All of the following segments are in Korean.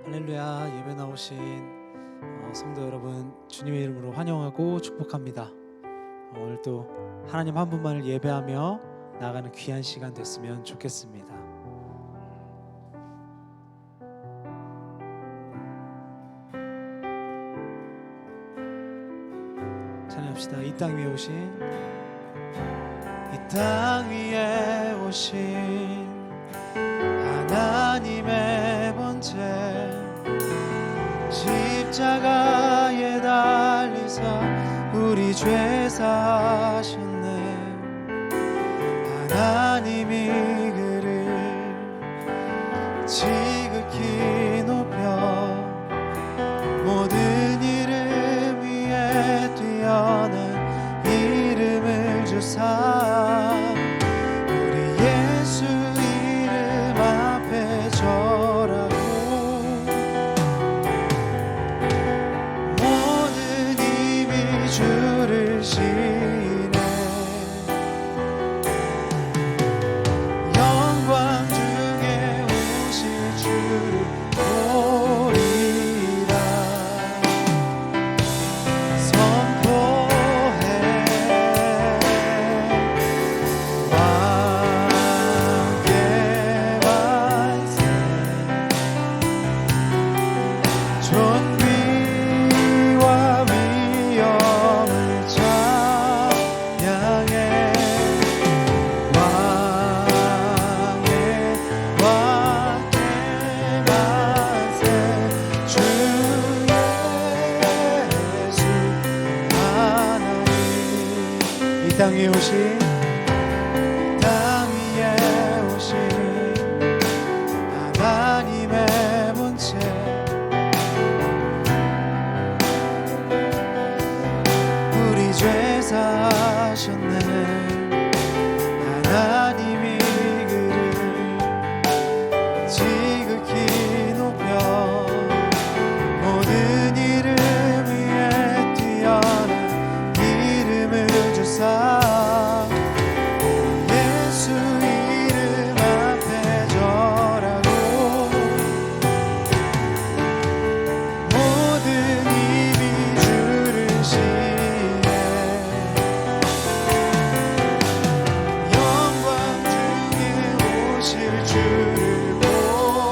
할렐루야. 예배 나오신 성도 여러분, 주님의 이름으로 환영하고 축복합니다. 오늘 또 하나님 한 분만을 예배하며 나아가는 귀한 시간 됐으면 좋겠습니다. 찬양합시다. 이 땅 위에 오신, 이 땅 위에 오신 하나님의 번째, 십자가에 달리사 우리 죄 사셨네. 하나님이 그를 지극히 높여 모든 이름 위에 뛰어난 이름을 주사 우리 예수 이름 앞에 절하고 모든 입이 주를 시네. 영광 중에 오실 주를 보리라. 선포해 왕께 만세. 존귀와 위엄을 찬양해. 왕의 왕께 만세. 주 예수 하나님. 이 땅 위에 오신, 이 땅 위에 오신 하나님의 본체, 우리 죄 사셨네. 하나님이 그를 지극히 높여 모든 이름 위에 뛰어난 이름을 주사 예수 이름 앞에 절하고 모든 입이 주를 시해. 영광 중에 오실 주를 보리라.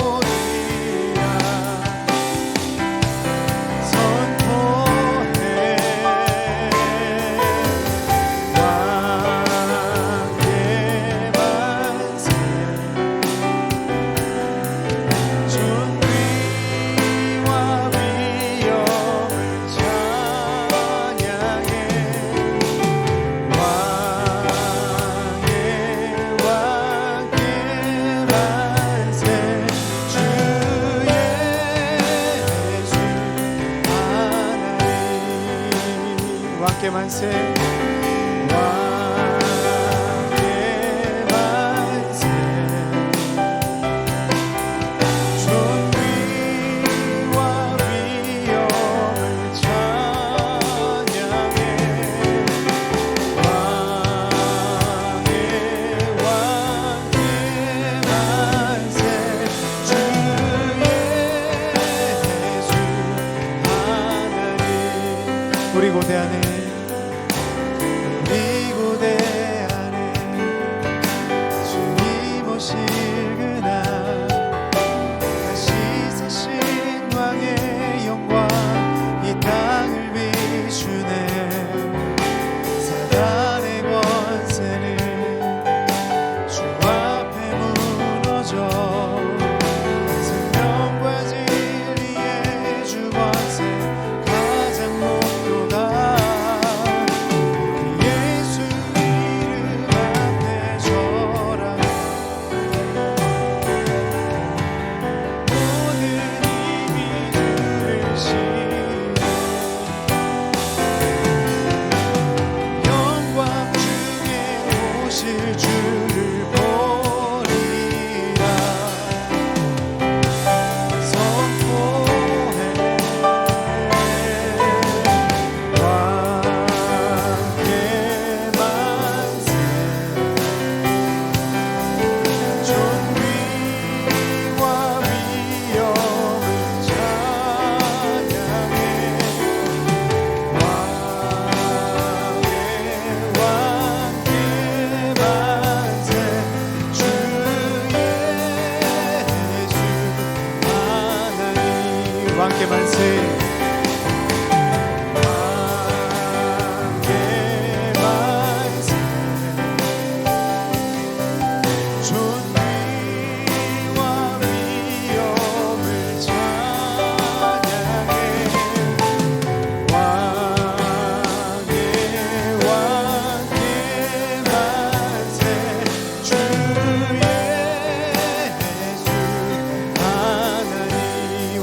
왕께 만세.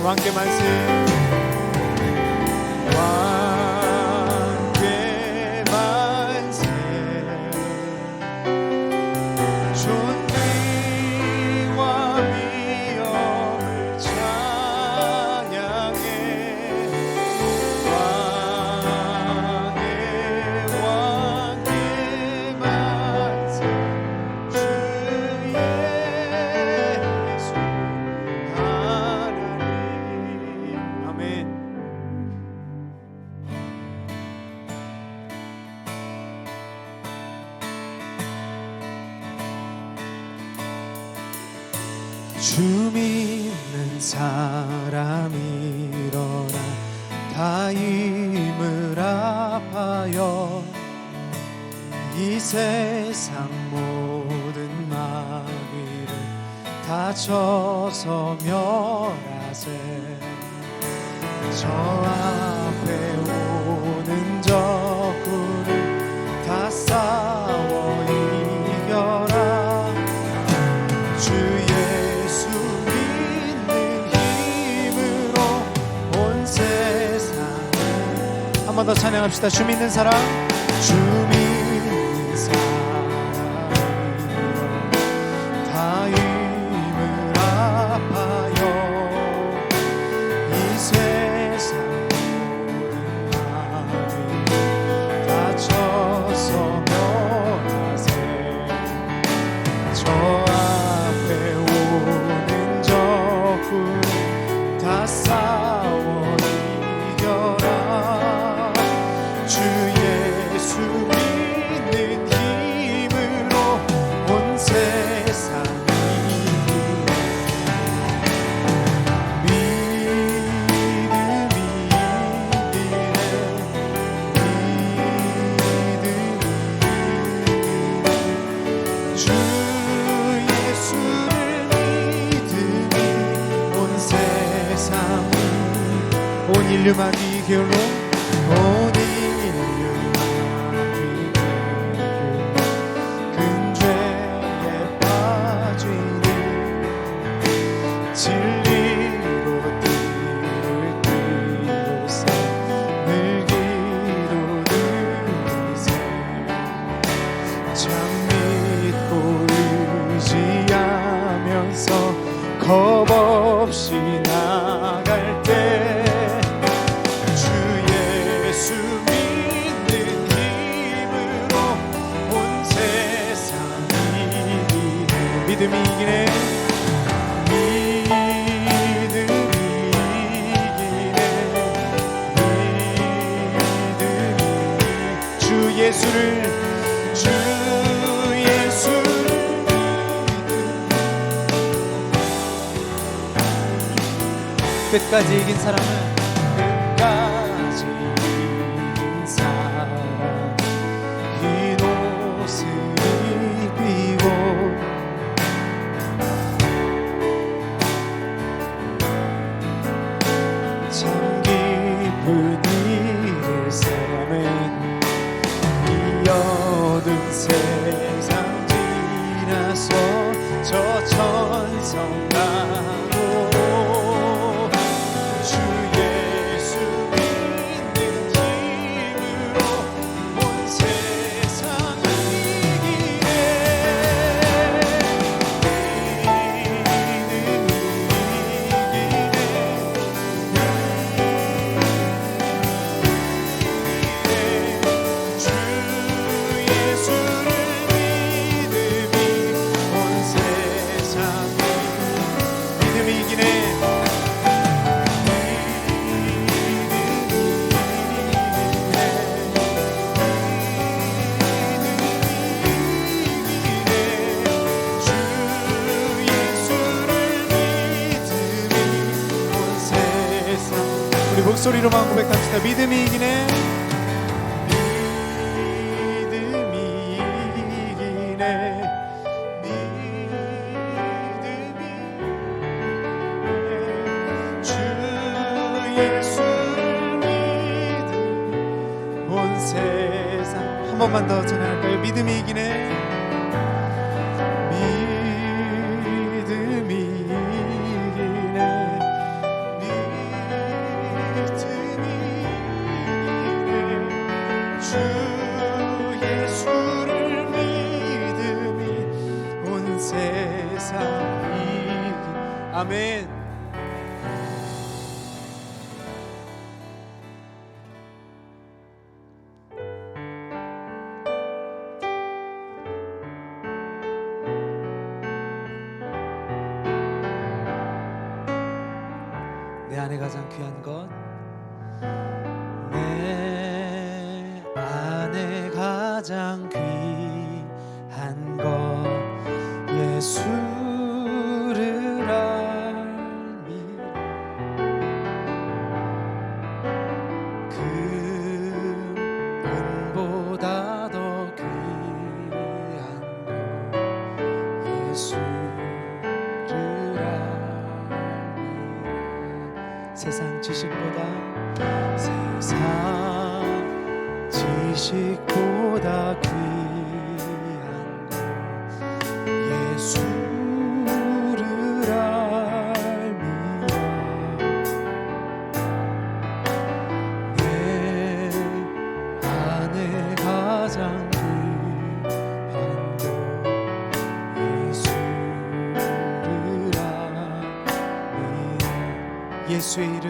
왕께 만세. 왕께 만세. 존귀와 위엄을 찬양해. 왕께 만세. 주 예수 아멘. 주 믿는 사람 일어나 다 힘을 합하여 이 세상 모든 마귀를 다 쳐서 멸하세. 저 앞에 오는 적군을 다 싸워 이겨라. 주 예수 믿는 힘으로 온 세상을 한 번 더 찬양합시다. 주 믿는 사람, 주 믿는 사람 다 힘을 합하여 이 세상 다 쳐서 멸하세. 저 앞에 오는 적군 다 싸워 이겨라. 주 예수 믿는 힘으로 온 세상이 온 인류만 이 길로, 온 인류만 이 길로 큰 죄에 빠지니 진리로 띠를 띠로서 늘 기도드리세. 참 믿고 의지하면서 겁없이 나갈 때 주 예수 믿는 힘으로 온 세상이 믿음이 이기네. 믿음이 이기네. 믿음이 주 예수를 끝까지 이긴 사람은 끝까지 이긴 사람 흰 옷을 입히고 참 기쁜 일을 삼은 이 어두운 세상 지나서 저 천성 세상 목소리로만 고백합시다. 믿음이 이기네. 한 번만 더 전할까요? 믿음이 이기네. 믿음이 이기네. 믿음이 이기네. 주 예수를 믿음이 온 세상 이기. 아멘. 내 안에 가장 귀한 것, 내 안에 가장 귀한 것, 예수를 알미라. 금보다 더 귀한 것, 예수를 알미라. 세상 지식보다 귀한 것, 예수를 알미라. 내 안에 가장 귀한 것, 예수를 알미라. 예수의 이름,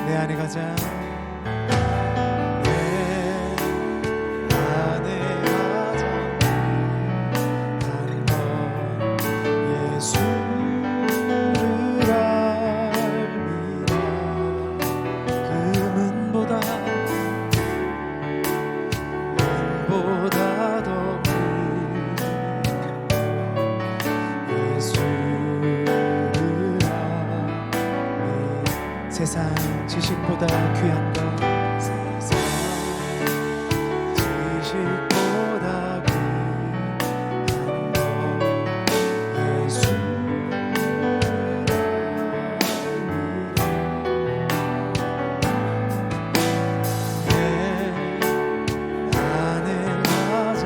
내 안에 가장 세상 지식보다 귀한 것, 세상 지식보다 귀한 것, 예수를 내 안에 가장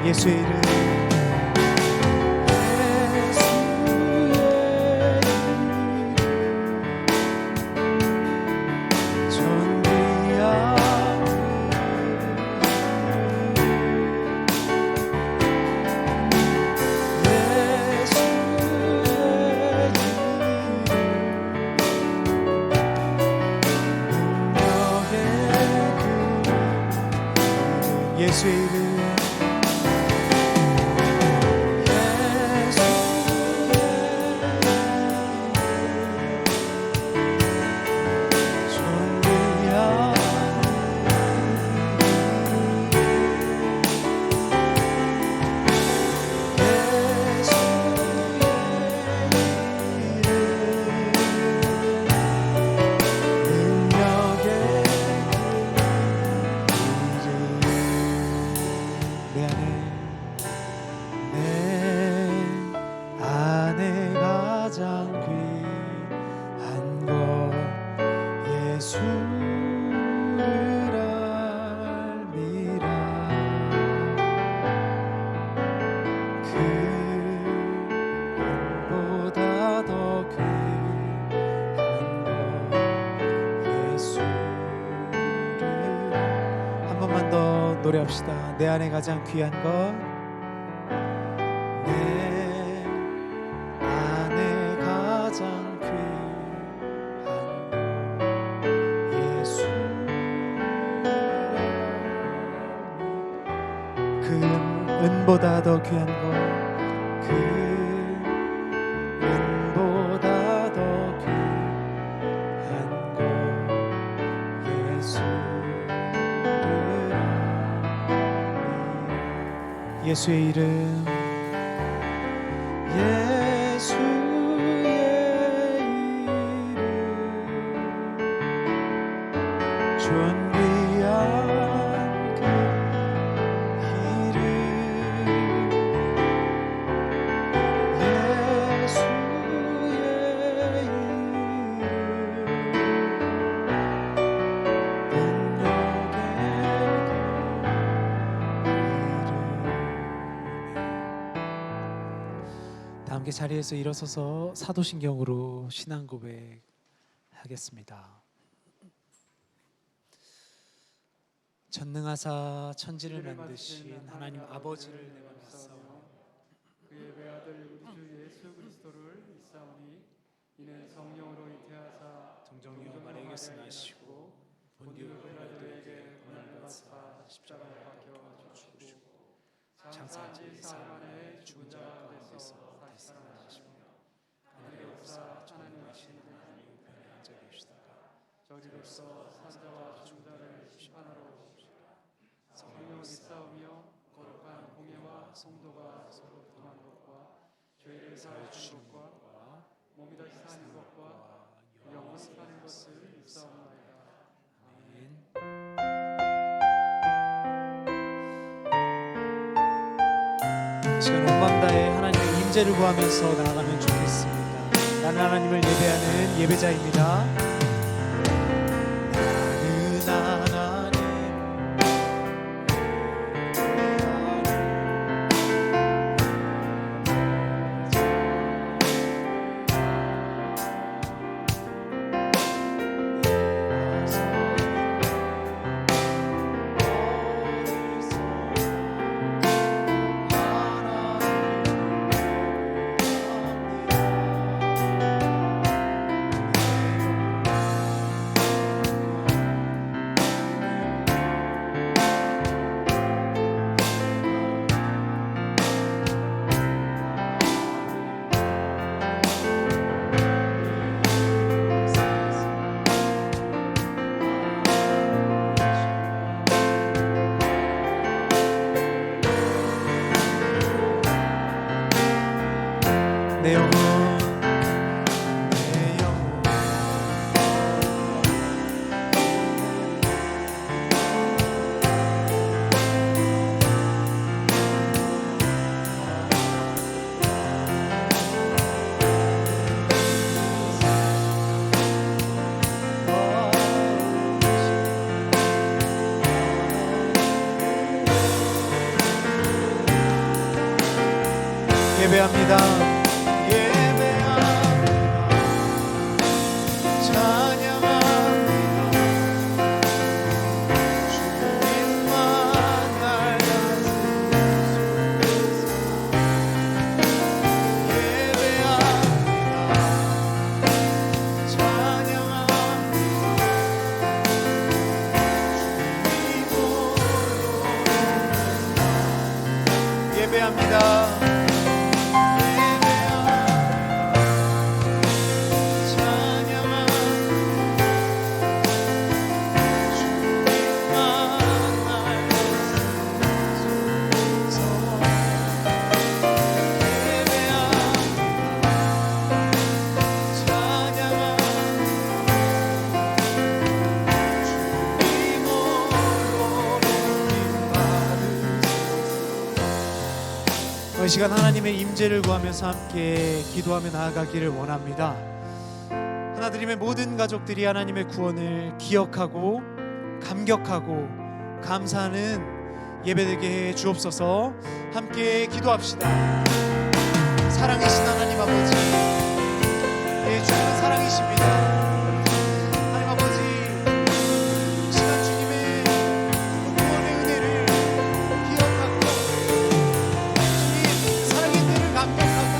예수의 이름, 예수의 이름, 노래합시다. 내 안에 가장 귀한 것, 내 은보다 더 귀한 것, 그 은보다 더 귀한 것, 예수의 이름, 예수의 이름, 존귀한 그 이름, 예수의 이름, 능력의 다 함께 자리에서 일어서서 사도신경으로 신앙 고백하겠습니다. 전능하사 천지를 만드신 하나님 아버지를 내가 믿사오며 그의 외아들 우리 주 예수 그리스도를 믿사오니 이는 성령으로 잉태하사 동정녀 마리아에게 승하시고 본디오 빌라도에게 고난을 받사 십자가에 박혀 죽으시고 장사한 지 사흘 만에 죽은 자 가운데서 다시 살아나시며 하늘에 올라 하나님이신 하나님 우편에 앉아 계시다가 저리로서 산자와 죽은 자를 심판하러 오시리라. 성령을 믿사오며 거룩한 공예와 성도가 서로 통한 것과 죄를 사하여 주시는 것과 몸이 다시 사는 것과 영원히 사는 것을 믿사옵나이다. 이 시간 온 마음 다해 하나님의 임재를 구하면서 나아가면 좋겠습니다. 나는 하나님을 예배하는 예배자입니다. 나는 하나님 내 영혼 내 영혼 예배합니다. 예배합니다. 이 시간 하나님의 임재를 구하면서 함께 기도하며 나아가기를 원합니다. 하나님의 모든 가족들이 하나님의 구원을 기억하고 감격하고 감사하는 예배되게 해 주옵소서. 함께 기도합시다. 사랑이신 하나님 아버지, 예, 주님은 사랑이십니다. 하나님 아버지, 이 시간 주님의 구원의 은혜를 기억하고 주님 사랑의 은혜를 감격하고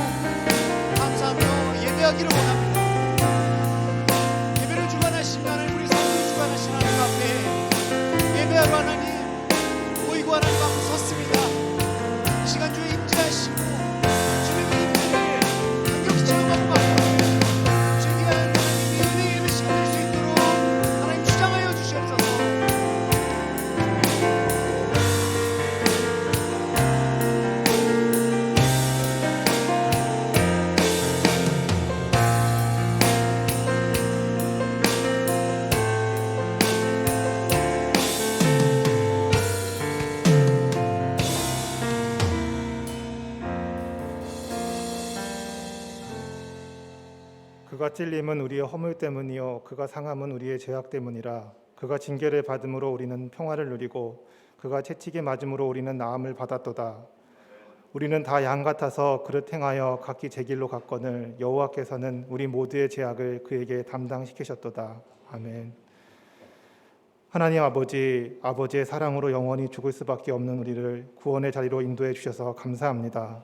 감사하며 예배하기를 원합니다. 예배를 주관하시며 하나님 우리 삶을 주관하신 하나님 앞에 예배하러 하나님 모이고 하나님 앞에 섰습니다. 그가 찔림은 우리의 허물 때문이요 그가 상함은 우리의 죄악 때문이라. 그가 징계를 받음으로 우리는 평화를 누리고 그가 채찍에 맞음으로 우리는 나음을 받았도다. 우리는 다 양 같아서 그릇 행하여 각기 제 길로 갔거늘 여호와께서는 우리 모두의 죄악을 그에게 담당시키셨도다. 아멘. 하나님 아버지, 아버지의 사랑으로 영원히 죽을 수밖에 없는 우리를 구원의 자리로 인도해 주셔서 감사합니다.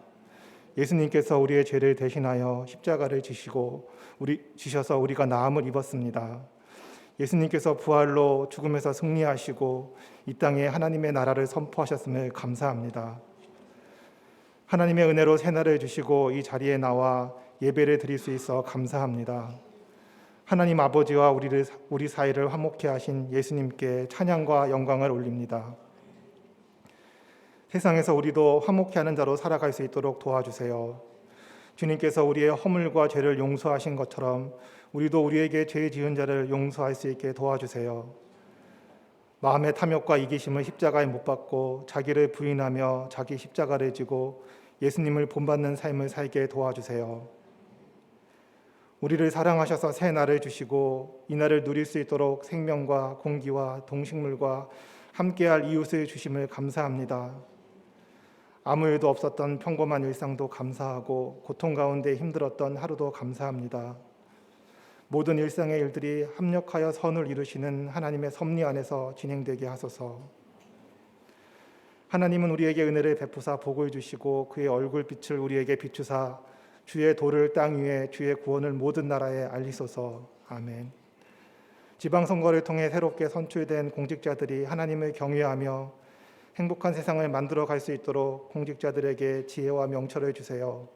예수님께서 우리의 죄를 대신하여 십자가를 지셔서 우리가 나음을 입었습니다. 예수님께서 부활로 죽음에서 승리하시고 이 땅에 하나님의 나라를 선포하셨음을 감사합니다. 하나님의 은혜로 새날을 주시고 이 자리에 나와 예배를 드릴 수 있어 감사합니다. 하나님 아버지와 우리 사이를 화목케 하신 예수님께 찬양과 영광을 올립니다. 세상에서 우리도 화목케 하는 자로 살아갈 수 있도록 도와주세요. 주님께서 우리의 허물과 죄를 용서하신 것처럼 우리도 우리에게 죄 지은 자를 용서할 수 있게 도와주세요. 마음의 탐욕과 이기심을 십자가에 못 박고 자기를 부인하며 자기 십자가를 지고 예수님을 본받는 삶을 살게 도와주세요. 우리를 사랑하셔서 새 날을 주시고 이 날을 누릴 수 있도록 생명과 공기와 동식물과 함께할 이웃을 주심을 감사합니다. 아무 일도 없었던 평범한 일상도 감사하고 고통 가운데 힘들었던 하루도 감사합니다. 모든 일상의 일들이 합력하여 선을 이루시는 하나님의 섭리 안에서 진행되게 하소서. 하나님은 우리에게 은혜를 베푸사 복을 주시고 그의 얼굴빛을 우리에게 비추사 주의 도를 땅 위에 주의 구원을 모든 나라에 알리소서. 아멘. 지방선거를 통해 새롭게 선출된 공직자들이 하나님을 경외하며 행복한 세상을 만들어 갈 수 있도록 공직자들에게 지혜와 명철을 주세요.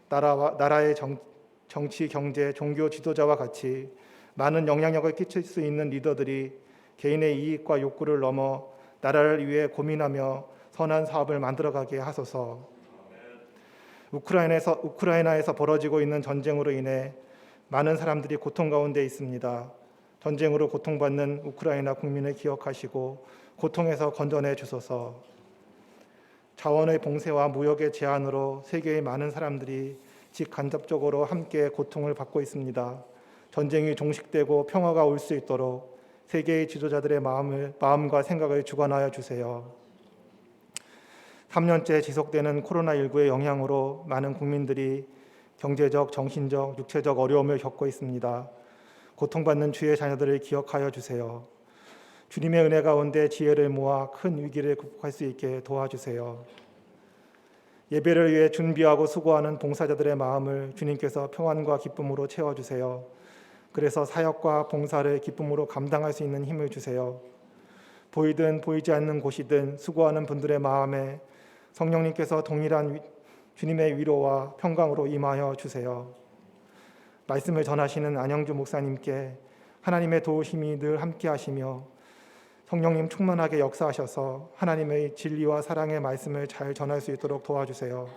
나라의 정치, 경제, 종교 지도자와 같이 많은 영향력을 끼칠 수 있는 리더들이 개인의 이익과 욕구를 넘어 나라를 위해 고민하며 선한 사업을 만들어가게 하소서. 우크라이나에서 벌어지고 있는 전쟁으로 인해 많은 사람들이 고통 가운데 있습니다. 전쟁으로 고통받는 우크라이나 국민을 기억하시고 고통에서 건져내 주소서. 자원의 봉쇄와 무역의 제한으로 세계의 많은 사람들이 직간접적으로 함께 고통을 받고 있습니다. 전쟁이 종식되고 평화가 올 수 있도록 세계의 지도자들의 마음과 생각을 주관하여 주세요. 3년째 지속되는 코로나19의 영향으로 많은 국민들이 경제적, 정신적, 육체적 어려움을 겪고 있습니다. 고통받는 주의 자녀들을 기억하여 주세요. 주님의 은혜 가운데 지혜를 모아 큰 위기를 극복할 수 있게 도와주세요. 예배를 위해 준비하고 수고하는 봉사자들의 마음을 주님께서 평안과 기쁨으로 채워주세요. 그래서 사역과 봉사를 기쁨으로 감당할 수 있는 힘을 주세요. 보이든 보이지 않는 곳이든 수고하는 분들의 마음에 성령님께서 동일한 주님의 위로와 평강으로 임하여 주세요. 말씀을 전하시는 안영주 목사님께 하나님의 도우심이 늘 함께 하시며 성령님 충만하게 역사하셔서 하나님의 진리와 사랑의 말씀을 잘 전할 수 있도록 도와주세요.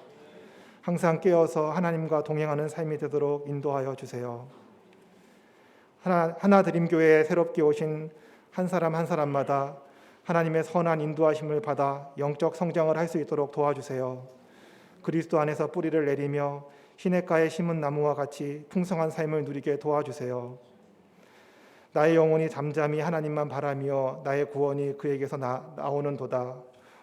항상 깨어서 하나님과 동행하는 삶이 되도록 인도하여 주세요. 하나드림교회에 새롭게 오신 한 사람 한 사람마다 하나님의 선한 인도하심을 받아 영적 성장을 할 수 있도록 도와주세요. 그리스도 안에서 뿌리를 내리며 시냇가에 심은 나무와 같이 풍성한 삶을 누리게 도와주세요. 나의 영혼이 잠잠히 하나님만 바라며 나의 구원이 그에게서 나오는도다.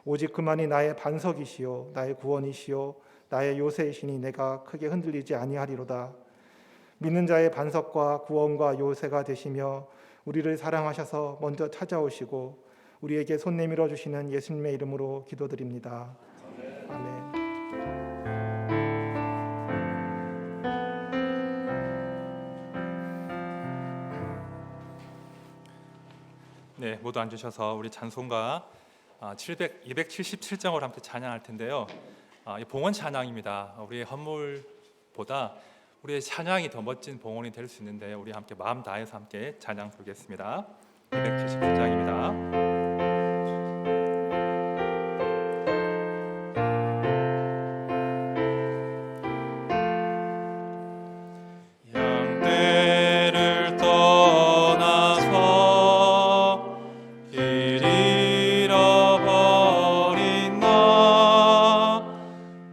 오직 그만이 나의 반석이시요 나의 구원이시요 나의 요새이시니 내가 크게 흔들리지 아니하리로다. 믿는 자의 반석과 구원과 요새가 되시며 우리를 사랑하셔서 먼저 찾아오시고 우리에게 손 내밀어 주시는 예수님의 이름으로 기도드립니다. 아멘. 네, 모두 앉으셔서 우리 찬송가 277장으로 함께 찬양할 텐데요. 이 봉헌 찬양입니다. 우리의 헌물보다 우리의 찬양이 더 멋진 봉헌이 될 수 있는데 우리 함께 마음 다해서 함께 찬양 부르겠습니다. 277장입니다.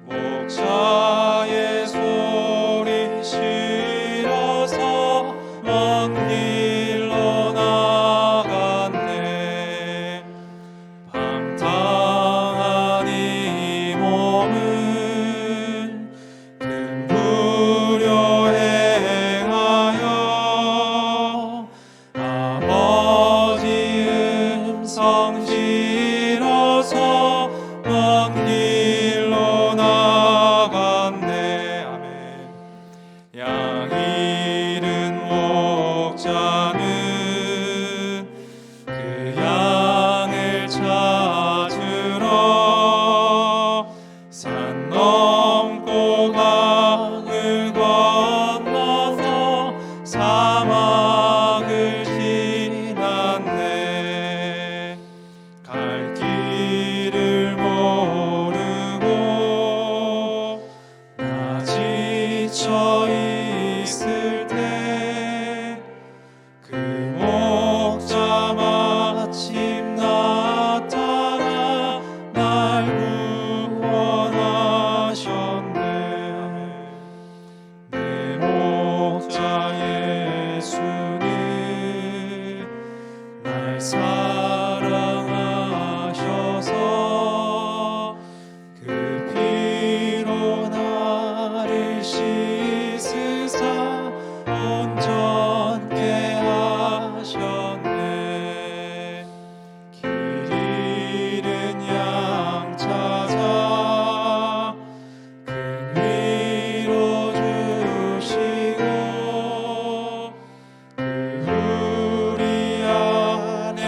목자의 소리 싫어 구원하셨네. 내 목자 예수님 날 사랑하셔서 그 피로 나를 씻으사 온전케 하셨네. 길 잃은 양 찾아 큰 위로 주시고 그 우리 안에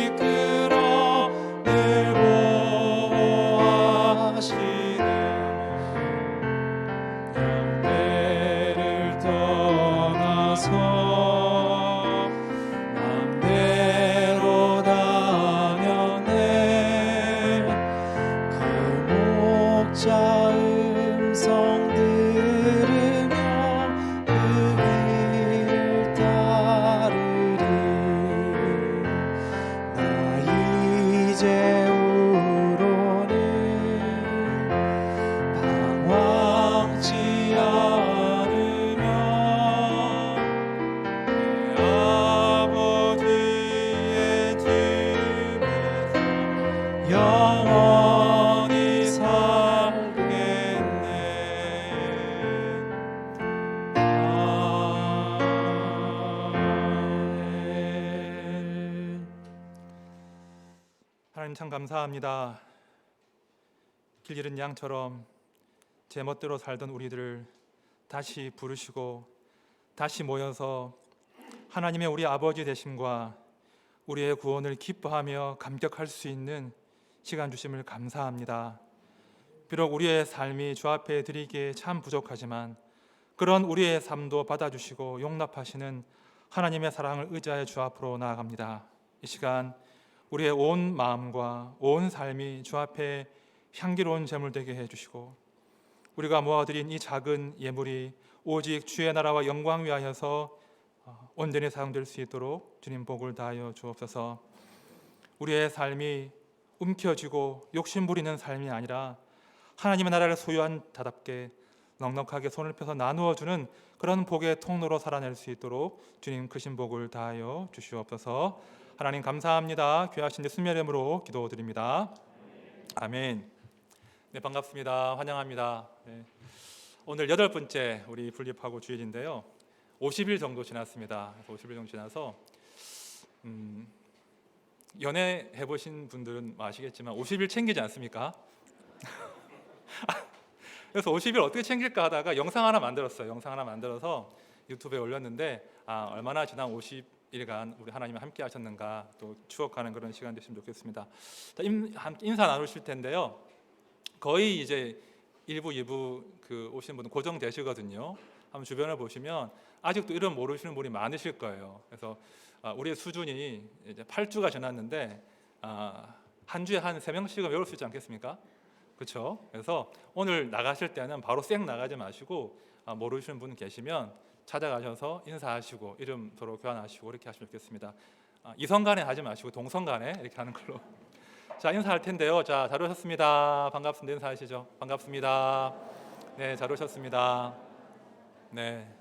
이끌어 늘 보호하시네. 양떼를 떠나서 맘대로 다녔네. 그 목자 음성 들으며 그 길을 따르리. 나 이제 우로는 방황치 않으며 내 아버지의 집에서 영원히 살겠네. 아멘. 하나님 참 감사합니다. 길 잃은 양처럼 제 멋대로 살던 우리들을 다시 부르시고 다시 모여서 하나님의 우리 아버지 되심과 우리의 구원을 기뻐하며 감격할 수 있는 시간 주심을 감사합니다. 비록 우리의 삶이 주 앞에 드리기에 참 부족하지만 그런 우리의 삶도 받아주시고 용납하시는 하나님의 사랑을 의지하여 주 앞으로 나아갑니다. 이 시간 우리의 온 마음과 온 삶이 주 앞에 향기로운 제물 되게 해주시고 우리가 모아드린 이 작은 예물이 오직 주의 나라와 영광 위하여서 온전히 사용될 수 있도록 주님 복을 다하여 주옵소서. 우리의 삶이 움켜쥐고 욕심 부리는 삶이 아니라 하나님의 나라를 소유한 자답게 넉넉하게 손을 펴서 나누어 주는 그런 복의 통로로 살아낼 수 있도록 주님 크신 복을 다하여 주시옵소서. 하나님 감사합니다. 귀하신 예수님의 이름으로 기도드립니다. 아멘. 네, 반갑습니다. 환영합니다. 네. 오늘 8번째 우리 분립하고 주일인데요. 50일 정도 지났습니다. 50일 정도 지나서 연애 해보신 분들은 아시겠지만 50일 챙기지 않습니까? 그래서 50일 어떻게 챙길까 하다가 영상 하나 만들었어요. 영상 하나 만들어서 유튜브에 올렸는데 얼마나 지난 50일간 우리 하나님이 함께 하셨는가 또 추억하는 그런 시간 되시면 좋겠습니다. 자, 인사 나누실 텐데요. 거의 이제 1부, 2부 그 오시는 분은 고정되시거든요. 한번 주변을 보시면 아직도 이름 모르시는 분이 많으실 거예요. 그래서 우리의 수준이 이제 8주가 지났는데 한 주에 한 3명씩은 외울 수 있지 않겠습니까? 그렇죠? 그래서 오늘 나가실 때는 바로 쌩 나가지 마시고 모르시는 분 계시면 찾아가셔서 인사하시고 이름 서로 교환하시고 이렇게 하시면 좋겠습니다. 이성 간에 하지 마시고 동성 간에 이렇게 하는 걸로. 자, 인사할 텐데요. 자, 잘 오셨습니다. 반갑습니다. 인사하시죠. 반갑습니다. 네, 잘 오셨습니다. 네.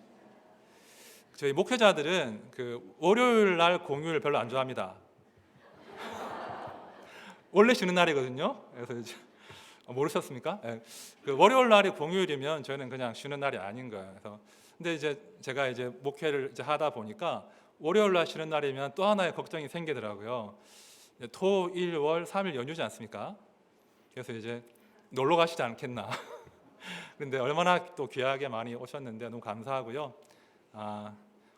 저희 목회자들은 그 월요일 날 공휴일 별로 안 좋아합니다. 원래 쉬는 날이거든요. 그래서 이제 모르셨습니까? 네. 그 월요일 날이 공휴일이면 저희는 그냥 쉬는 날이 아닌 거예요. 그래서 근데 이제 제가 이제 목회를 이제 하다 보니까 월요일 날 쉬는 날이면 또 하나의 걱정이 생기더라고요. 토, 일, 월, 3일 연휴지 않습니까? 그래서 이제 놀러 가시지 않겠나. 그런데 얼마나 또 귀하게 많이 오셨는데 너무 감사하고요.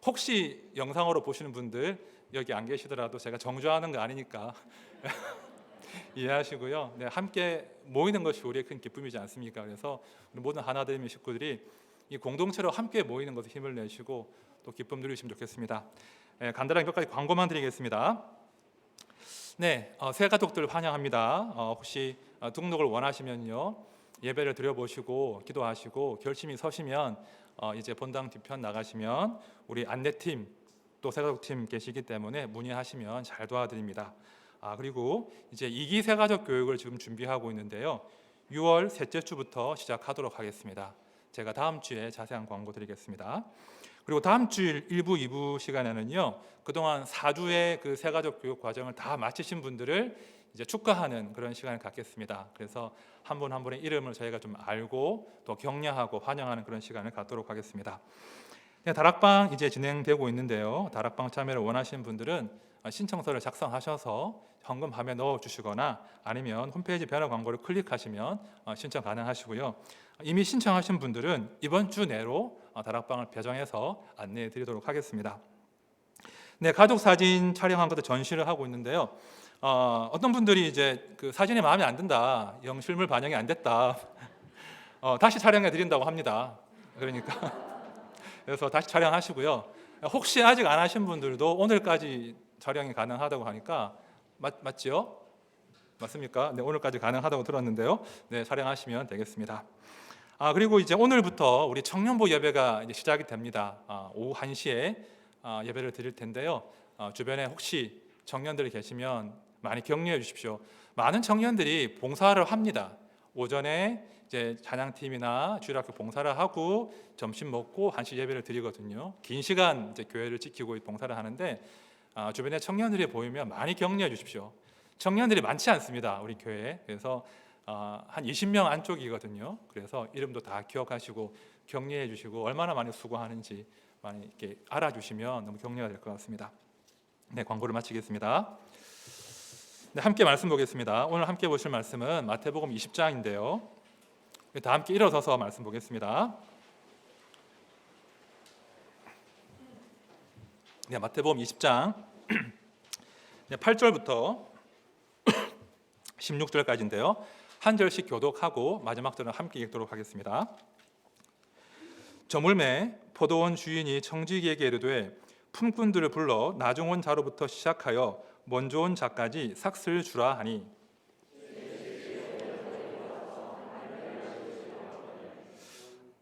혹시 영상으로 보시는 분들 여기 안 계시더라도 제가 정죄하는 거 아니니까 이해하시고요. 네, 함께 모이는 것이 우리의 큰 기쁨이지 않습니까? 그래서 우리 모든 하나됨의 식구들이 이 공동체로 함께 모이는 것에 힘을 내시고 또 기쁨 누리시면 좋겠습니다. 네, 간단하게 몇 가지 광고만 드리겠습니다. 네, 새 가족들 환영합니다. 혹시 등록을 원하시면요, 예배를 드려보시고 기도하시고 결심이 서시면 이제 본당 뒤편 나가시면 우리 안내팀 또 새 가족팀 계시기 때문에 문의하시면 잘 도와드립니다. 그리고 이제 이기 세가족 교육을 지금 준비하고 있는데요. 6월 셋째 주부터 시작하도록 하겠습니다. 제가 다음 주에 자세한 광고 드리겠습니다. 그리고 다음 주일 1부, 2부 시간에는요. 그동안 4주의 그 세가족 교육 과정을 다 마치신 분들을 이제 축하하는 그런 시간을 갖겠습니다. 그래서 한 분 한 분의 이름을 저희가 좀 알고 또 격려하고 환영하는 그런 시간을 갖도록 하겠습니다. 네, 다락방 이제 진행되고 있는데요. 다락방 참여를 원하시는 분들은 신청서를 작성하셔서 현금함에 넣어주시거나 아니면 홈페이지 배너 광고를 클릭하시면 신청 가능하시고요. 이미 신청하신 분들은 이번 주 내로 다락방을 배정해서 안내해 드리도록 하겠습니다. 네, 가족 사진 촬영한 것도 전시를 하고 있는데요. 어떤 분들이 이제 그 사진이 마음에 안 든다, 영 실물 반영이 안 됐다, 다시 촬영해 드린다고 합니다. 그러니까 그래서 다시 촬영하시고요. 혹시 아직 안 하신 분들도 오늘까지 촬영이 가능하다고 하니까 맞죠? 맞습니까? 네, 오늘까지 가능하다고 들었는데요. 네, 촬영하시면 되겠습니다. 그리고 이제 오늘부터 우리 청년부 예배가 이제 시작이 됩니다. 오후 1시에 예배를 드릴 텐데요. 주변에 혹시 청년들이 계시면 많이 격려해 주십시오. 많은 청년들이 봉사를 합니다. 오전에 이제 찬양팀이나 주일학교 봉사를 하고 점심 먹고 1시 예배를 드리거든요. 긴 시간 이제 교회를 지키고 봉사를 하는데 주변에 청년들이 보이면 많이 격려해 주십시오. 청년들이 많지 않습니다, 우리 교회에. 그래서 한 20명 안쪽이거든요. 그래서 이름도 다 기억하시고 격려해 주시고 얼마나 많이 수고하는지 많이 이렇게 알아주시면 너무 격려가 될 것 같습니다. 네, 광고를 마치겠습니다. 네, 함께 말씀 보겠습니다. 오늘 함께 보실 말씀은 마태복음 20장인데요. 다 함께 일어서서 말씀 보겠습니다. 네, 마태복음 20장 8절부터 16절까지인데요. 한 절씩 교독하고 마지막 절은 함께 읽도록 하겠습니다. 저물매 포도원 주인이 청지기에게 이르되 품꾼들을 불러 나중 온 자로부터 시작하여 먼저 온 자까지 삭슬 주라 하니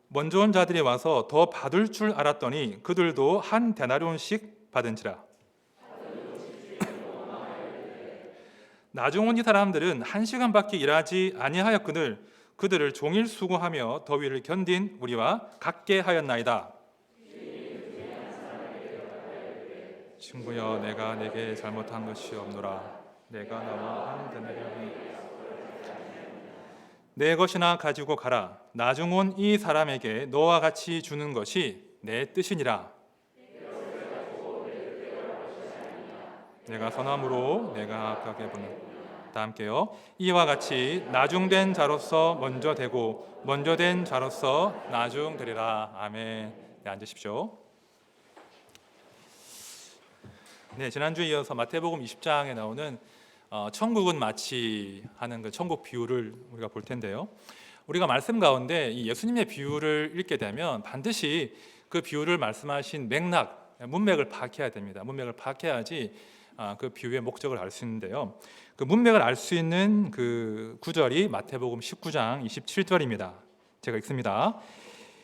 먼저 온 자들이 와서 더 받을 줄 알았더니 그들도 한 데나리온씩 받은지라. 나중 온 이 사람들은 1시간밖에 일하지 아니하였거늘 그들을 종일 수고하며 더위를 견딘 우리와 같게 하였나이다. 친구여, 내가 내게 잘못한 것이 없노라. 내가 나와 한 데나리온이 내 것이나 가지고 가라. 나중 온 이 사람에게 너와 같이 주는 것이 내 뜻이니라. 내가 선함으로 내가 악하게 보는. 다 함께요. 이와 같이 나중된 자로서 먼저 되고 먼저 된 자로서 나중 되리라. 아멘. 네, 앉으십시오. 네, 지난주에 이어서 마태복음 20장에 나오는 천국은 마치 하는 그 천국 비유를 우리가 볼 텐데요. 우리가 말씀 가운데 이 예수님의 비유를 읽게 되면 반드시 그 비유를 말씀하신 맥락, 문맥을 파악해야 됩니다. 문맥을 파악해야지 그 비유의 목적을 알 수 있는데요. 그 문맥을 알 수 있는 그 구절이 마태복음 19장 27절입니다. 제가 읽습니다.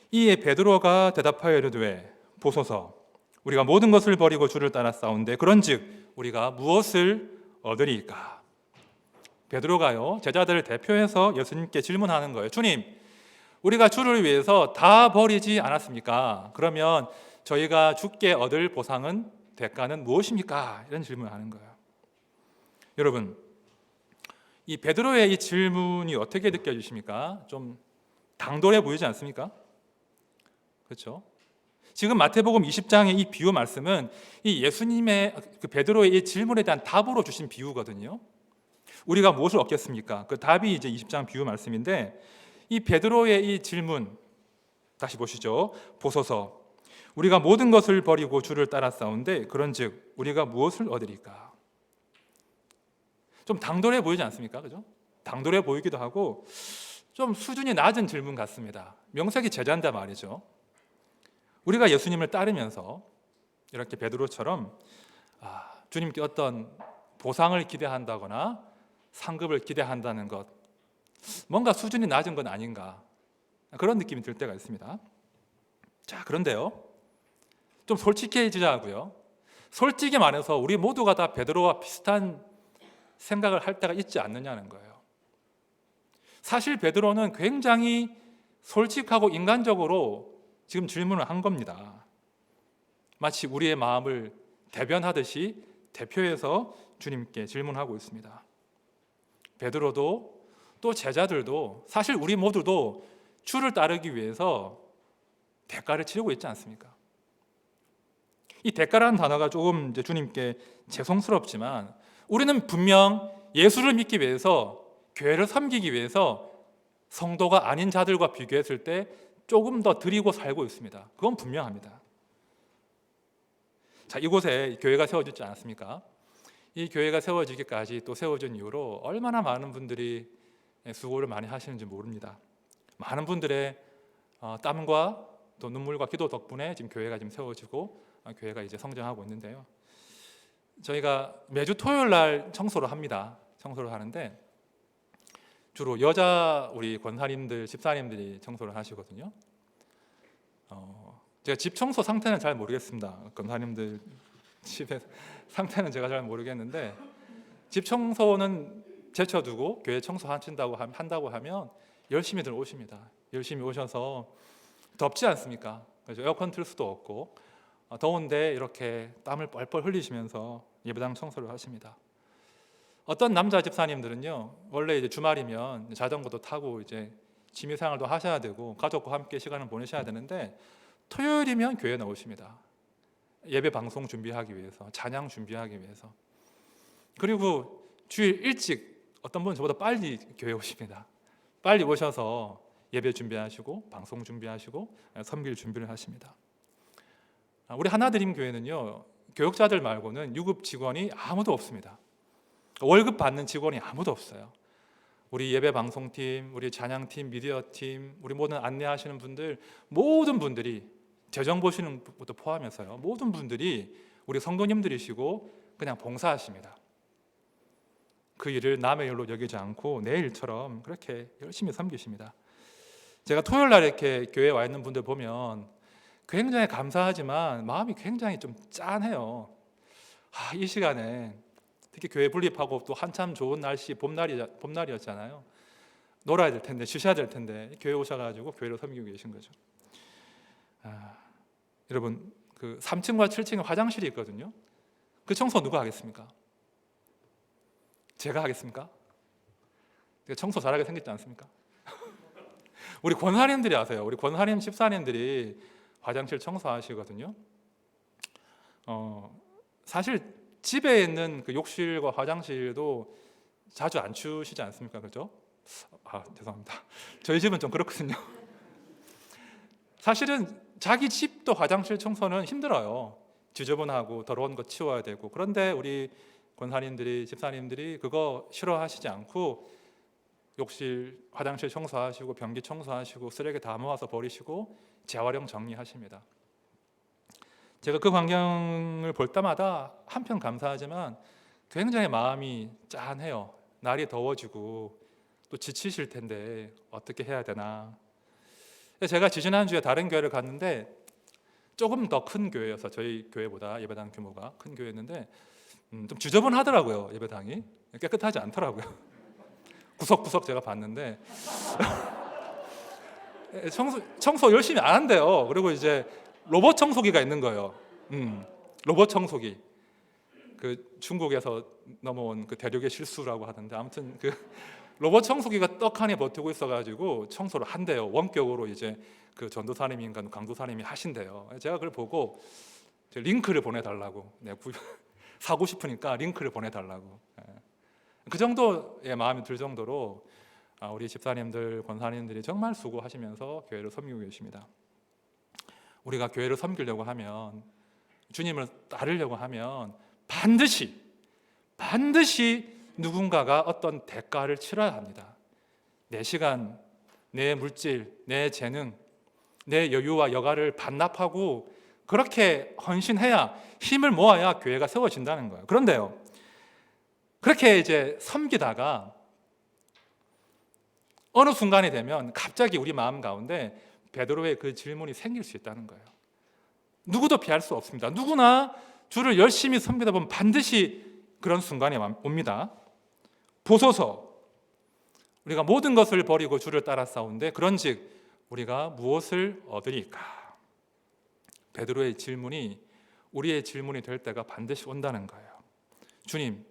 이에 베드로가 대답하여 이르되 보소서 우리가 모든 것을 버리고 주를 따라 싸운데 그런즉 우리가 무엇을 얻으리까? 베드로가요, 제자들을 대표해서 예수님께 질문하는 거예요. 주님, 우리가 주를 위해서 다 버리지 않았습니까? 그러면 저희가 주께 얻을 보상은, 대가는 무엇입니까? 이런 질문을 하는 거예요. 여러분, 이 베드로의 이 질문이 어떻게 느껴지십니까? 좀 당돌해 보이지 않습니까? 그렇죠? 지금 마태복음 20장의 이 비유 말씀은 이 예수님의 그 베드로의 이 질문에 대한 답으로 주신 비유거든요. 우리가 무엇을 얻겠습니까? 그 답이 이제 20장 비유 말씀인데 이 베드로의 이 질문 다시 보시죠. 보소서 우리가 모든 것을 버리고 주를 따라 싸운데 그런즉 우리가 무엇을 얻으리까? 좀 당돌해 보이지 않습니까? 그죠? 당돌해 보이기도 하고 좀 수준이 낮은 질문 같습니다. 명색이 제자인데 말이죠. 우리가 예수님을 따르면서 이렇게 베드로처럼 주님께 어떤 보상을 기대한다거나 상급을 기대한다는 것, 뭔가 수준이 낮은 건 아닌가, 그런 느낌이 들 때가 있습니다. 자, 그런데요, 좀 솔직해지자고요. 솔직히 말해서 우리 모두가 다 베드로와 비슷한 생각을 할 때가 있지 않느냐는 거예요. 사실 베드로는 굉장히 솔직하고 인간적으로 지금 질문을 한 겁니다. 마치 우리의 마음을 대변하듯이 대표해서 주님께 질문하고 있습니다. 베드로도 또 제자들도 사실 우리 모두도 주를 따르기 위해서 대가를 치르고 있지 않습니까? 이 대가라는 단어가 조금 이제 주님께 죄송스럽지만 우리는 분명 예수를 믿기 위해서, 교회를 섬기기 위해서 성도가 아닌 자들과 비교했을 때 조금 더 드리고 살고 있습니다. 그건 분명합니다. 자, 이곳에 교회가 세워지지 않았습니까? 이 교회가 세워지기까지 또 세워진 이후로 얼마나 많은 분들이 수고를 많이 하시는지 모릅니다. 많은 분들의 땀과 또 눈물과 기도 덕분에 지금 교회가 지금 세워지고 교회가 이제 성장하고 있는데요. 저희가 매주 토요일 날 청소를 합니다. 청소를 하는데 주로 여자 우리 권사님들, 집사님들이 청소를 하시거든요. 제가 집 청소 상태는 잘 모르겠습니다. 권사님들 집의 상태는 제가 잘 모르겠는데 집 청소는 제쳐두고 교회 청소 한다고 하면 열심히들 오십니다. 열심히 오셔서 덥지 않습니까? 그래서 에어컨 틀 수도 없고 더운데 이렇게 땀을 뻘뻘 흘리시면서 예배당 청소를 하십니다. 어떤 남자 집사님들은요, 원래 이제 주말이면 자전거도 타고 이제 취미생활도 하셔야 되고 가족과 함께 시간을 보내셔야 되는데 토요일이면 교회에 나오십니다. 예배 방송 준비하기 위해서, 찬양 준비하기 위해서. 그리고 주일 일찍 어떤 분은 저보다 빨리 교회에 오십니다. 빨리 오셔서 예배 준비하시고 방송 준비하시고 섬길 준비를 하십니다. 우리 하나드림 교회는요, 교육자들 말고는 유급 직원이 아무도 없습니다. 월급 받는 직원이 아무도 없어요. 우리 예배 방송팀, 우리 찬양팀, 미디어팀, 우리 모든 안내하시는 분들, 모든 분들이 재정 보시는 것도 포함해서요, 모든 분들이 우리 성도님들이시고 그냥 봉사하십니다. 그 일을 남의 일로 여기지 않고 내 일처럼 그렇게 열심히 섬기십니다. 제가 토요일 날 이렇게 교회에 와 있는 분들 보면 굉장히 감사하지만 마음이 굉장히 좀 짠해요. 이 시간에 특히 교회 분립하고 또 한참 좋은 날씨, 봄날이었잖아요. 놀아야 될 텐데, 쉬셔야 될 텐데 교회 오셔가지고 교회를 섬기고 계신 거죠. 여러분, 그 3층과 7층에 화장실이 있거든요. 그 청소 누가 하겠습니까? 제가 하겠습니까? 청소 잘하게 생겼지 않습니까? 우리 권사님들이 하세요. 우리 권사님, 집사님들이 화장실 청소하시거든요. 사실 집에 있는 그 욕실과 화장실도 자주 안 치우시지 않습니까? 그렇죠? 죄송합니다. 저희 집은 좀 그렇거든요. 사실은 자기 집도 화장실 청소는 힘들어요. 지저분하고 더러운 거 치워야 되고. 그런데 우리 권사님들이, 집사님들이 그거 싫어하시지 않고 욕실, 화장실 청소하시고 변기 청소하시고 쓰레기 다 모아서 버리시고 재활용 정리하십니다. 제가 그 광경을 볼 때마다 한편 감사하지만 굉장히 마음이 짠해요. 날이 더워지고 또 지치실 텐데 어떻게 해야 되나. 제가 지지난주에 다른 교회를 갔는데 조금 더 큰 교회여서 저희 교회보다 예배당 규모가 큰 교회였는데 좀 지저분하더라고요. 예배당이 깨끗하지 않더라고요. 구석구석 제가 봤는데 청소 열심히 안 한대요. 그리고 이제 로봇 청소기가 있는 거예요. 로봇 청소기. 그 중국에서 넘어온 그 대륙의 실수라고 하던데 아무튼 그 로봇 청소기가 떡하니 버티고 있어가지고 청소를 한대요. 원격으로 이제 그 전도사님인가 강도사님이 하신대요. 제가 그걸 보고 링크를 보내달라고, 사고 싶으니까 링크를 보내달라고. 그 정도의 마음이 들 정도로 우리 집사님들, 권사님들이 정말 수고하시면서 교회를 섬기고 계십니다. 우리가 교회를 섬기려고 하면, 주님을 따르려고 하면 반드시 누군가가 어떤 대가를 치러야 합니다. 내 시간, 내 물질, 내 재능, 내 여유와 여가를 반납하고 그렇게 헌신해야, 힘을 모아야 교회가 세워진다는 거예요. 그런데요, 그렇게 이제 섬기다가 어느 순간이 되면 갑자기 우리 마음 가운데 베드로의 그 질문이 생길 수 있다는 거예요. 누구도 피할 수 없습니다. 누구나 주를 열심히 섬기다 보면 반드시 그런 순간이 옵니다. 보소서. 우리가 모든 것을 버리고 주를 따라 싸운데 그런즉 우리가 무엇을 얻으리까? 베드로의 질문이 우리의 질문이 될 때가 반드시 온다는 거예요. 주님,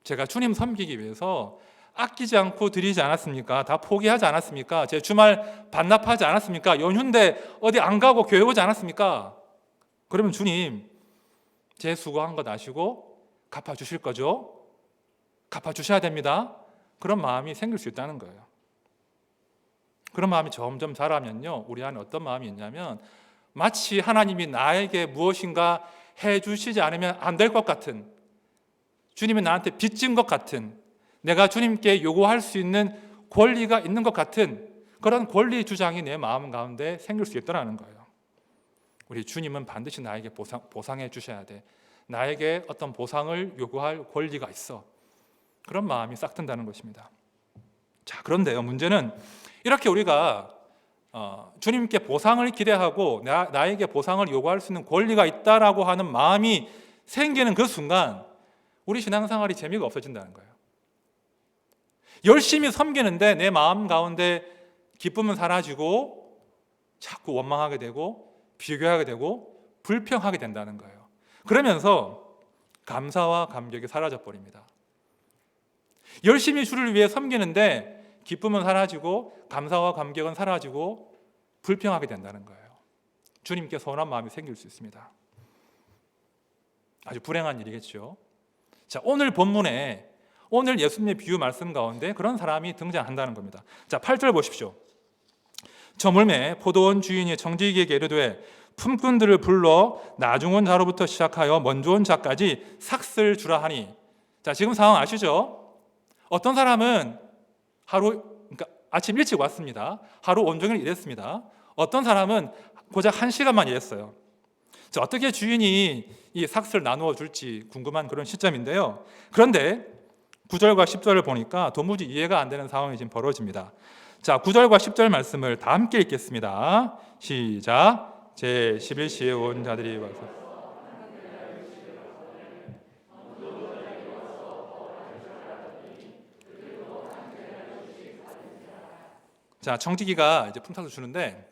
제가 주님 섬기기 위해서 아끼지 않고 드리지 않았습니까? 다 포기하지 않았습니까? 제 주말 반납하지 않았습니까? 연휴인데 어디 안 가고 교회 오지 않았습니까? 그러면 주님, 제 수고한 것 아시고 갚아주실 거죠? 갚아주셔야 됩니다. 그런 마음이 생길 수 있다는 거예요. 그런 마음이 점점 자라면요, 우리 안에 어떤 마음이 있냐면 마치 하나님이 나에게 무엇인가 해주시지 않으면 안 될 것 같은, 주님이 나한테 빚진 것 같은, 내가 주님께 요구할 수 있는 권리가 있는 것 같은 그런 권리 주장이 내 마음 가운데 생길 수 있다는 거예요. 우리 주님은 반드시 나에게 보상해 주셔야 돼. 나에게 어떤 보상을 요구할 권리가 있어. 그런 마음이 싹 든다는 것입니다. 자, 그런데요, 문제는 이렇게 우리가 주님께 보상을 기대하고 나에게 보상을 요구할 수 있는 권리가 있다라고 하는 마음이 생기는 그 순간 우리 신앙생활이 재미가 없어진다는 거예요. 열심히 섬기는데 내 마음 가운데 기쁨은 사라지고 자꾸 원망하게 되고 비교하게 되고 불평하게 된다는 거예요. 그러면서 감사와 감격이 사라져 버립니다. 열심히 주를 위해 섬기는데 기쁨은 사라지고 감사와 감격은 사라지고 불평하게 된다는 거예요. 주님께 서운한 마음이 생길 수 있습니다. 아주 불행한 일이겠죠. 자, 오늘 본문에 오늘 예수님의 비유 말씀 가운데 그런 사람이 등장한다는 겁니다. 자, 8절 보십시오. 저물매 포도원 주인이 청지기에게 이르되 품꾼들을 불러 나중 온 자로부터 시작하여 먼저 온 자까지 삭슬 주라 하니. 자, 지금 상황 아시죠? 어떤 사람은 그러니까 아침 일찍 왔습니다. 하루 온종일 일했습니다. 어떤 사람은 고작 1시간만 일했어요. 자, 어떻게 주인이 이 삭슬 나누어 줄지 궁금한 그런 시점인데요. 그런데 9절과 10절을 보니까 도무지 이해가 안 되는 상황이 지금 벌어집니다. 자, 9절과 10절 말씀을 다 함께 읽겠습니다. 시작. 제 11시에 온 자들이 와서 자, 청지기가 이제 품삯을 주는데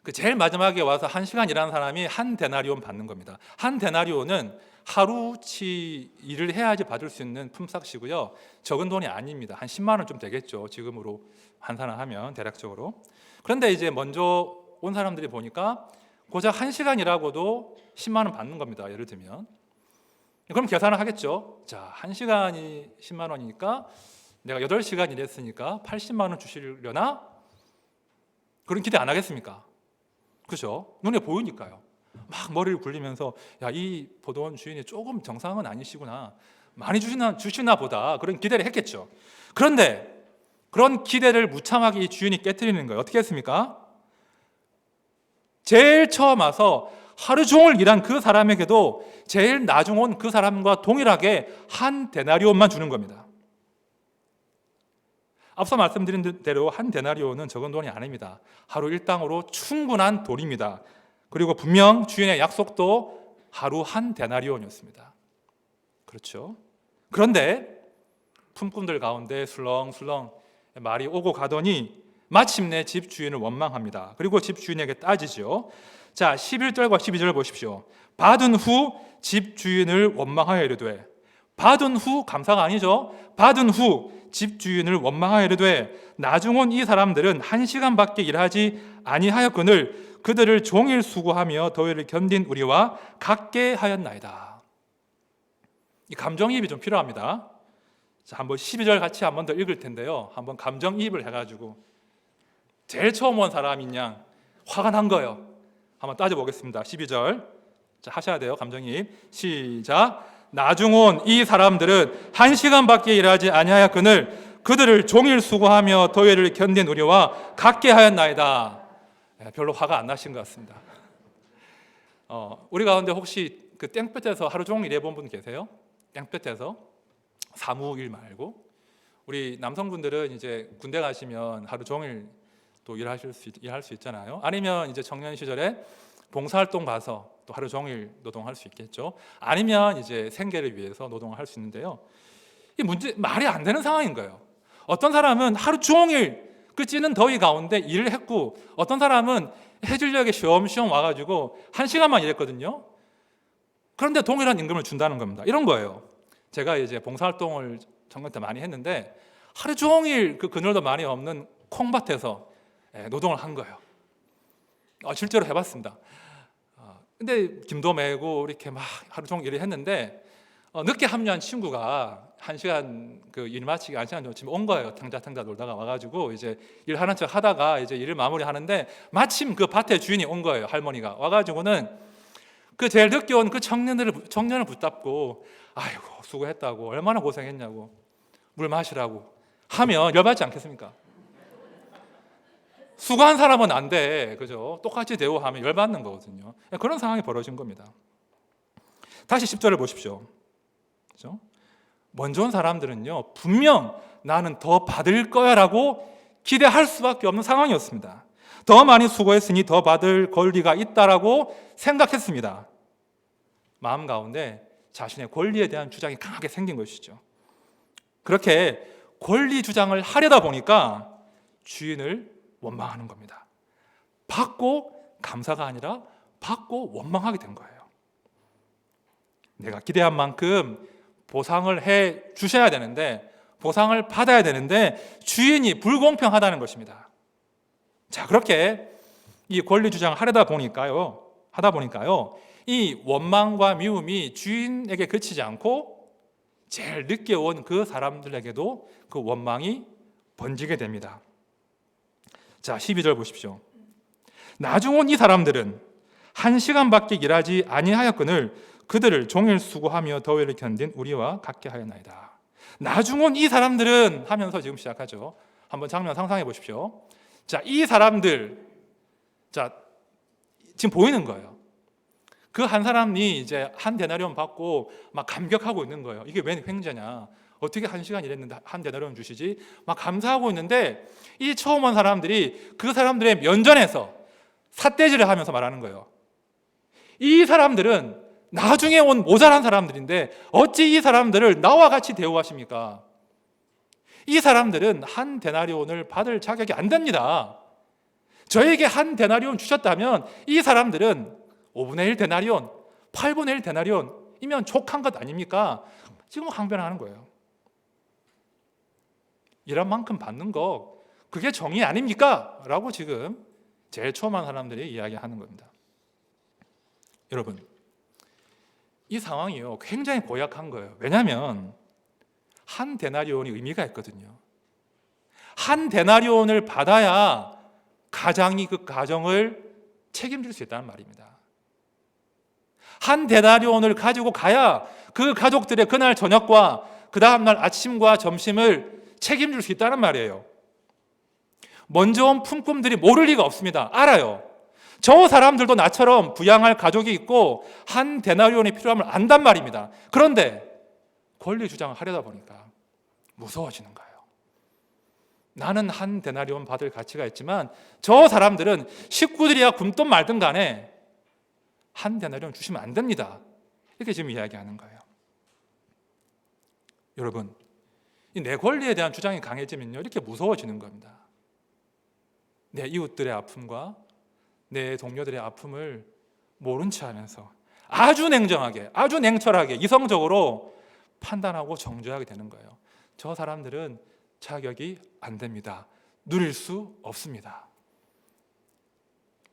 그 제일 마지막에 와서 1시간 일하는 사람이 한 데나리온 받는 겁니다. 한 데나리온은 하루치 일을 해야지 받을 수 있는 품삯이고요. 적은 돈이 아닙니다. 한 10만 원 좀 되겠죠. 지금으로 환산하면 대략적으로. 그런데 이제 먼저 온 사람들이 보니까 고작 1시간 일하고도 10만 원 받는 겁니다. 예를 들면. 그럼 계산을 하겠죠. 자, 1시간이 10만 원이니까 내가 8시간 일했으니까 80만 원 주시려나? 그런 기대 안 하겠습니까? 그죠? 눈에 보이니까요. 막 머리를 굴리면서 야, 이 포도원 주인이 조금 정상은 아니시구나. 많이 주시나 보다. 그런 기대를 했겠죠. 그런데 그런 기대를 무참하게 이 주인이 깨트리는 거예요. 어떻게 했습니까? 제일 처음 와서 하루 종일 일한 그 사람에게도 제일 나중 온 그 사람과 동일하게 한 데나리온만 주는 겁니다. 앞서 말씀드린 대로 한 데나리온은 적은 돈이 아닙니다. 하루 일당으로 충분한 돈입니다. 그리고 분명 주인의 약속도 하루 한 데나리온이었습니다. 그렇죠? 그런데 품꾼들 가운데 술렁술렁 말이 오고 가더니 마침내 집 주인을 원망합니다. 그리고 집 주인에게 따지죠. 자, 11절과 12절 보십시오. 받은 후 집 주인을 원망하여 이르되, 받은 후 감사가 아니죠. 받은 후 집 주인을 원망하여 이르되 나중 온 이 사람들은 1시간밖에 일하지 아니하였거늘 그들을 종일 수고하며 더위를 견딘 우리와 같게 하였나이다. 이 감정이입이 좀 필요합니다. 자, 한번 12절 같이 한번 더 읽을 텐데요. 한번 감정이입을 해가지고 제일 처음 온 사람인 양 화가 난 거예요. 한번 따져보겠습니다. 12절. 자, 하셔야 돼요. 감정이입. 시작. 나중 온 이 사람들은 1시간밖에 일하지 아니하였거늘 그들을 종일 수고하며 더위를 견딘 우리와 같게 하였나이다. 별로 화가 안 나신 것 같습니다. 우리 가운데 혹시 그 땡볕에서 하루 종일 일해본 분 계세요? 땡볕에서 사무일 말고. 우리 남성분들은 이제 군대 가시면 하루 종일 또 일할 수 있잖아요. 아니면 이제 청년 시절에 봉사활동 가서 또 하루 종일 노동할 수 있겠죠. 아니면 이제 생계를 위해서 노동을 할 수 있는데요. 이 문제 말이 안 되는 상황인 거예요. 어떤 사람은 하루 종일 그 찌는 더위 가운데 일을 했고, 어떤 사람은 해질녘에 쉬엄쉬엄 와가지고 1시간만 일했거든요. 그런데 동일한 임금을 준다는 겁니다. 이런 거예요. 제가 이제 봉사활동을 전국 때 많이 했는데 하루 종일 그 그늘도 많이 없는 콩밭에서 노동을 한 거예요. 실제로 해봤습니다. 근데 김도 메고 이렇게 막 하루 종일 일을 했는데 늦게 합류한 친구가 1시간 그 일 마치기 1시간 전쯤 온 거예요. 탕자 놀다가 와가지고 이제 일하는 척 하다가 이제 일을 마무리하는데 마침 그 밭의 주인이 온 거예요. 할머니가 와가지고는 그 제일 늦게 온 그 청년을 붙잡고 아이고 수고했다고, 얼마나 고생했냐고, 물 마시라고 하면 열받지 않겠습니까? 수고한 사람은 안 돼, 그죠? 똑같이 대우하면 열받는 거거든요. 그런 상황이 벌어진 겁니다. 다시 10절을 보십시오. 그죠? 먼저 온 사람들은요, 분명 나는 더 받을 거야라고 기대할 수밖에 없는 상황이었습니다. 더 많이 수고했으니 더 받을 권리가 있다라고 생각했습니다. 마음 가운데 자신의 권리에 대한 주장이 강하게 생긴 것이죠. 그렇게 권리 주장을 하려다 보니까 주인을 원망하는 겁니다. 받고 감사가 아니라 받고 원망하게 된 거예요. 내가 기대한 만큼 보상을 해 주셔야 되는데, 보상을 받아야 되는데 주인이 불공평하다는 것입니다. 자, 그렇게 이 권리 주장을 하다 보니까요, 이 원망과 미움이 주인에게 그치지 않고 제일 늦게 온 그 사람들에게도 그 원망이 번지게 됩니다. 자, 12절 보십시오. 나중 온 이 사람들은 1시간밖에 일하지 아니하였거늘 그들을 종일 수고하며 더위를 견딘 우리와 같게 하였나이다. 나중 온 이 사람들은 하면서 지금 시작하죠. 한번 장면 상상해 보십시오. 자, 이 사람들, 자, 지금 보이는 거예요. 그 한 사람이 이제 한 데나리온 받고 막 감격하고 있는 거예요. 이게 웬 횡재냐? 어떻게 1시간 일했는데 한 데나리온 주시지? 막 감사하고 있는데 이 처음 온 사람들이 그 사람들의 면전에서 삿대질을 하면서 말하는 거예요. 이 사람들은 나중에 온 모자란 사람들인데 어찌 이 사람들을 나와 같이 대우하십니까? 이 사람들은 한 데나리온을 받을 자격이 안 됩니다. 저에게 한 데나리온 주셨다면 이 사람들은 5분의 1 데나리온, 8분의 1 데나리온이면 족한 것 아닙니까? 지금 항변하는 거예요. 일한 만큼 받는 거 그게 정의 아닙니까? 라고 지금 제일 처음 한 사람들이 이야기하는 겁니다. 여러분, 이 상황이요 굉장히 고약한 거예요. 왜냐하면 한 데나리온이 의미가 있거든요. 한 데나리온을 받아야 가장이 그 가정을 책임질 수 있다는 말입니다. 한 데나리온을 가지고 가야 그 가족들의 그날 저녁과 그 다음날 아침과 점심을 책임질 수 있다는 말이에요. 먼저 온 품꾼들이 모를 리가 없습니다. 알아요. 저 사람들도 나처럼 부양할 가족이 있고 한 데나리온이 필요함을 안단 말입니다. 그런데 권리 주장을 하려다 보니까 무서워지는 거예요. 나는 한 데나리온 받을 가치가 있지만 저 사람들은 식구들이야 굶든 말든 간에 한 데나리온 주시면 안 됩니다. 이렇게 지금 이야기하는 거예요. 여러분, 내 권리에 대한 주장이 강해지면요 이렇게 무서워지는 겁니다. 내 이웃들의 아픔과 내 동료들의 아픔을 모른 채 하면서 아주 냉정하게, 아주 냉철하게, 이성적으로 판단하고 정죄하게 되는 거예요. 저 사람들은 자격이 안 됩니다. 누릴 수 없습니다.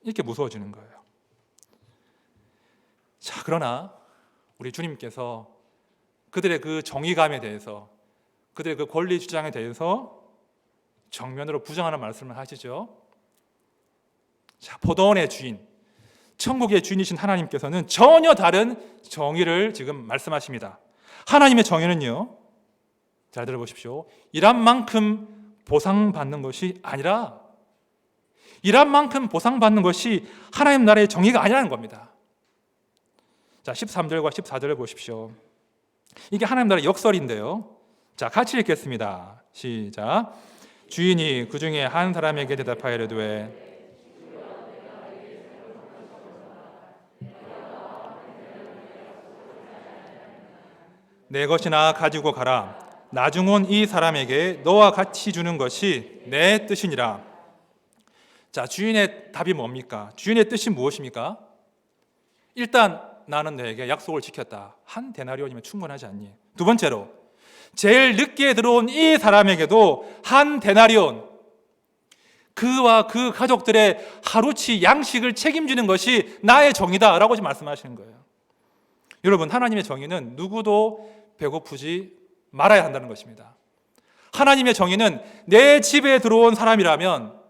이렇게 무서워지는 거예요. 자, 그러나 우리 주님께서 그들의 그 정의감에 대해서, 그들의 그 권리 주장에 대해서 정면으로 부정하는 말씀을 하시죠. 자, 포도원의 주인, 천국의 주인이신 하나님께서는 전혀 다른 정의를 지금 말씀하십니다. 하나님의 정의는요, 잘 들어보십시오. 일한 만큼 보상받는 것이 아니라, 일한 만큼 보상받는 것이 하나님 나라의 정의가 아니라는 겁니다. 자, 13절과 14절을 보십시오. 이게 하나님 나라의 역설인데요. 자, 같이 읽겠습니다. 시작. 주인이 그 중에 한 사람에게 대답하여 이르되 내 것이나 가지고 가라. 나중 온 이 사람에게 너와 같이 주는 것이 내 뜻이니라. 자, 주인의 답이 뭡니까? 주인의 뜻이 무엇입니까? 일단 나는 너에게 약속을 지켰다. 한 데나리온이면 충분하지 않니? 두 번째로, 제일 늦게 들어온 이 사람에게도 한 데나리온, 그와 그 가족들의 하루치 양식을 책임지는 것이 나의 정의다라고 지금 말씀하시는 거예요. 여러분, 하나님의 정의는 누구도 배고프지 말아야 한다는 것입니다. 하나님의 정의는 내 집에 들어온 사람이라면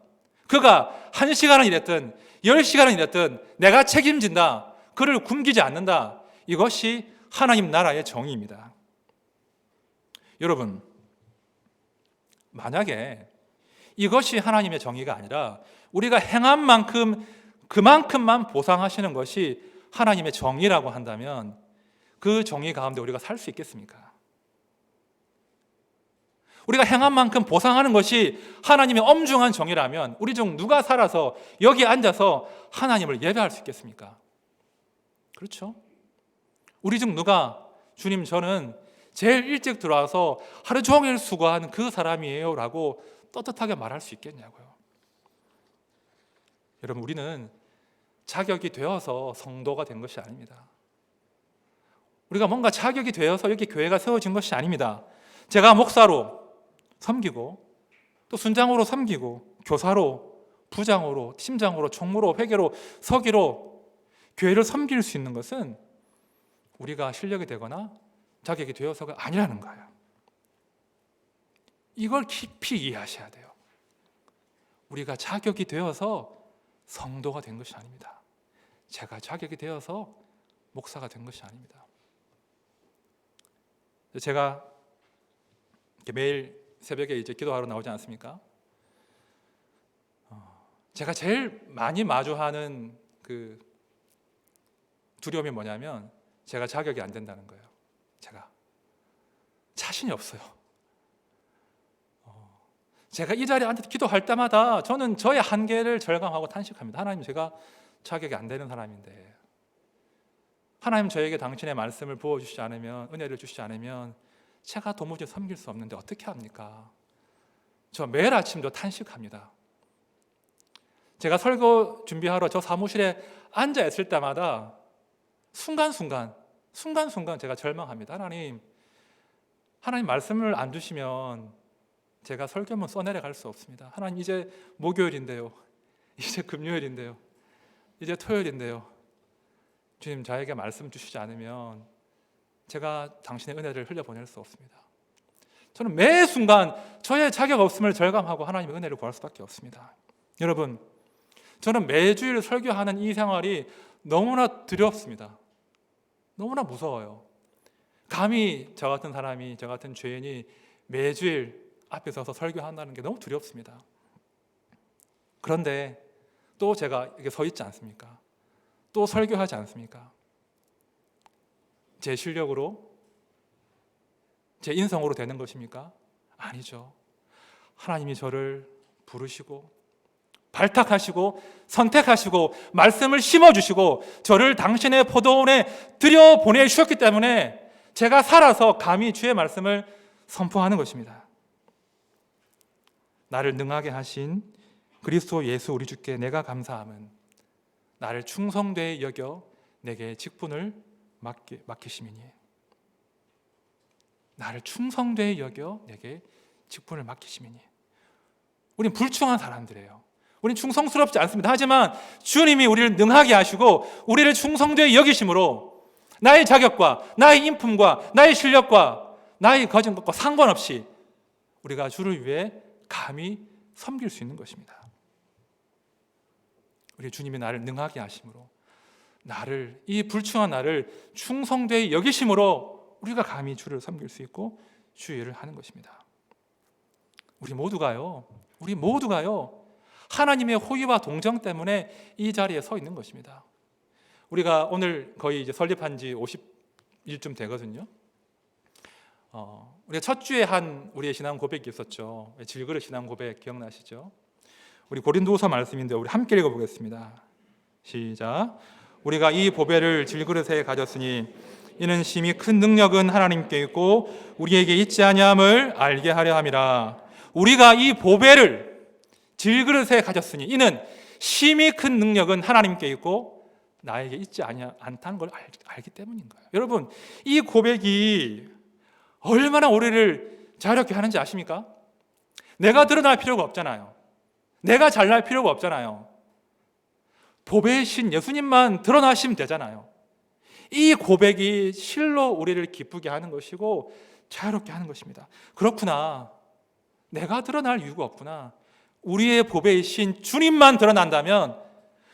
그가 1시간은 일했든 10시간은 일했든 내가 책임진다, 그를 굶기지 않는다, 이것이 하나님 나라의 정의입니다. 여러분, 만약에 이것이 하나님의 정의가 아니라 우리가 행한 만큼 그만큼만 보상하시는 것이 하나님의 정의라고 한다면 그 정의 가운데 우리가 살 수 있겠습니까? 우리가 행한 만큼 보상하는 것이 하나님의 엄중한 정의라면 우리 중 누가 살아서 여기 앉아서 하나님을 예배할 수 있겠습니까? 그렇죠? 우리 중 누가 주님, 저는 제일 일찍 들어와서 하루 종일 수고하는 그 사람이에요 라고 떳떳하게 말할 수 있겠냐고요. 여러분, 우리는 자격이 되어서 성도가 된 것이 아닙니다. 우리가 뭔가 자격이 되어서 여기 교회가 세워진 것이 아닙니다. 제가 목사로 섬기고 또 순장으로 섬기고 교사로, 부장으로, 팀장으로, 총무로, 회계로, 서기로 교회를 섬길 수 있는 것은 우리가 실력이 되거나 자격이 되어서가 아니라는 거예요. 이걸 깊이 이해하셔야 돼요. 우리가 자격이 되어서 성도가 된 것이 아닙니다. 제가 자격이 되어서 목사가 된 것이 아닙니다. 제가 매일 새벽에 이제 기도하러 나오지 않습니까? 제가 제일 많이 마주하는 그 두려움이 뭐냐면 제가 자격이 안 된다는 거예요. 제가 자신이 없어요. 제가 이 자리에 앉아서 기도할 때마다 저는 저의 한계를 절감하고 탄식합니다. 하나님, 제가 자격이 안 되는 사람인데 하나님 저에게 당신의 말씀을 부어주시지 않으면, 은혜를 주시지 않으면 제가 도무지 섬길 수 없는데 어떻게 합니까? 저 매일 아침도 탄식합니다. 제가 설교 준비하러 저 사무실에 앉아 있을 때마다 순간순간 제가 절망합니다. 하나님 말씀을 안 주시면 제가 설교문 써내려갈 수 없습니다. 하나님, 이제 목요일인데요, 이제 금요일인데요, 이제 토요일인데요, 주님 저에게 말씀 주시지 않으면 제가 당신의 은혜를 흘려보낼 수 없습니다. 저는 매 순간 저의 자격 없음을 절감하고 하나님의 은혜를 구할 수밖에 없습니다. 여러분, 저는 매주일 설교하는 이 생활이 너무나 두렵습니다. 너무나 무서워요. 감히 저 같은 사람이, 저 같은 죄인이 매주일 앞에 서서 설교한다는 게 너무 두렵습니다. 그런데 또 제가 이렇게 서 있지 않습니까? 또 설교하지 않습니까? 제 실력으로, 제 인성으로 되는 것입니까? 아니죠. 하나님이 저를 부르시고 발탁하시고 선택하시고 말씀을 심어주시고 저를 당신의 포도원에 들여보내주셨기 때문에 제가 살아서 감히 주의 말씀을 선포하는 것입니다. 나를 능하게 하신 그리스도 예수 우리 주께 내가 감사함은 나를 충성되이 여겨 내게 직분을 맡기심이니. 나를 충성되이 여겨 내게 직분을 맡기심이니. 우린 불충한 사람들이에요. 우린 충성스럽지 않습니다. 하지만 주님이 우리를 능하게 하시고 우리를 충성되이 여기심으로 나의 자격과 나의 인품과 나의 실력과 나의 가진 것과 상관없이 우리가 주를 위해 감히 섬길 수 있는 것입니다. 우리 주님이 나를 능하게 하심으로, 나를, 이 불충한 나를 충성되이 여기심으로 우리가 감히 주를 섬길 수 있고 주의 일을 하는 것입니다. 우리 모두가요 하나님의 호의와 동정 때문에 이 자리에 서 있는 것입니다. 우리가 오늘 거의 이제 설립한 지 50일쯤 되거든요. 우리가 첫 주에 한 우리의 신앙 고백이 있었죠. 질그릇 신앙 고백 기억나시죠? 우리 고린도후서 말씀인데 우리 함께 읽어보겠습니다. 시작. 우리가 이 보배를 질그릇에 가졌으니 이는 심히 큰 능력은 하나님께 있고 우리에게 있지 아니함을 알게 하려 함이라. 우리가 이 보배를 질그릇에 가졌으니 이는 심히 큰 능력은 하나님께 있고 나에게 있지 않다는 걸 알기 때문인 거예요. 여러분, 이 고백이 얼마나 우리를 자유롭게 하는지 아십니까? 내가 드러날 필요가 없잖아요. 내가 잘날 필요가 없잖아요. 보배의 신 예수님만 드러나시면 되잖아요. 이 고백이 실로 우리를 기쁘게 하는 것이고 자유롭게 하는 것입니다. 그렇구나. 내가 드러날 이유가 없구나. 우리의 보배의 신 주님만 드러난다면,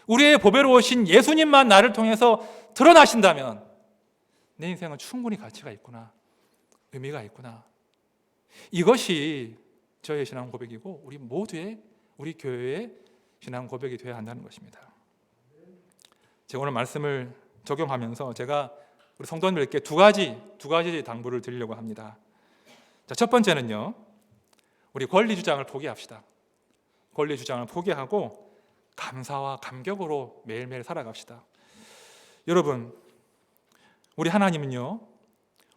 우리의 보배로우신 예수님만 나를 통해서 드러나신다면 내 인생은 충분히 가치가 있구나, 의미가 있구나. 이것이 저의 신앙 고백이고 우리 모두의, 우리 교회의 신앙 고백이 되어야 한다는 것입니다. 제가 오늘 말씀을 적용하면서 제가 우리 성도님들께 두 가지 당부를 드리려고 합니다. 자, 첫 번째는요, 우리 권리 주장을 포기합시다. 권리 주장을 포기하고 감사와 감격으로 매일매일 살아갑시다. 여러분, 우리 하나님은요,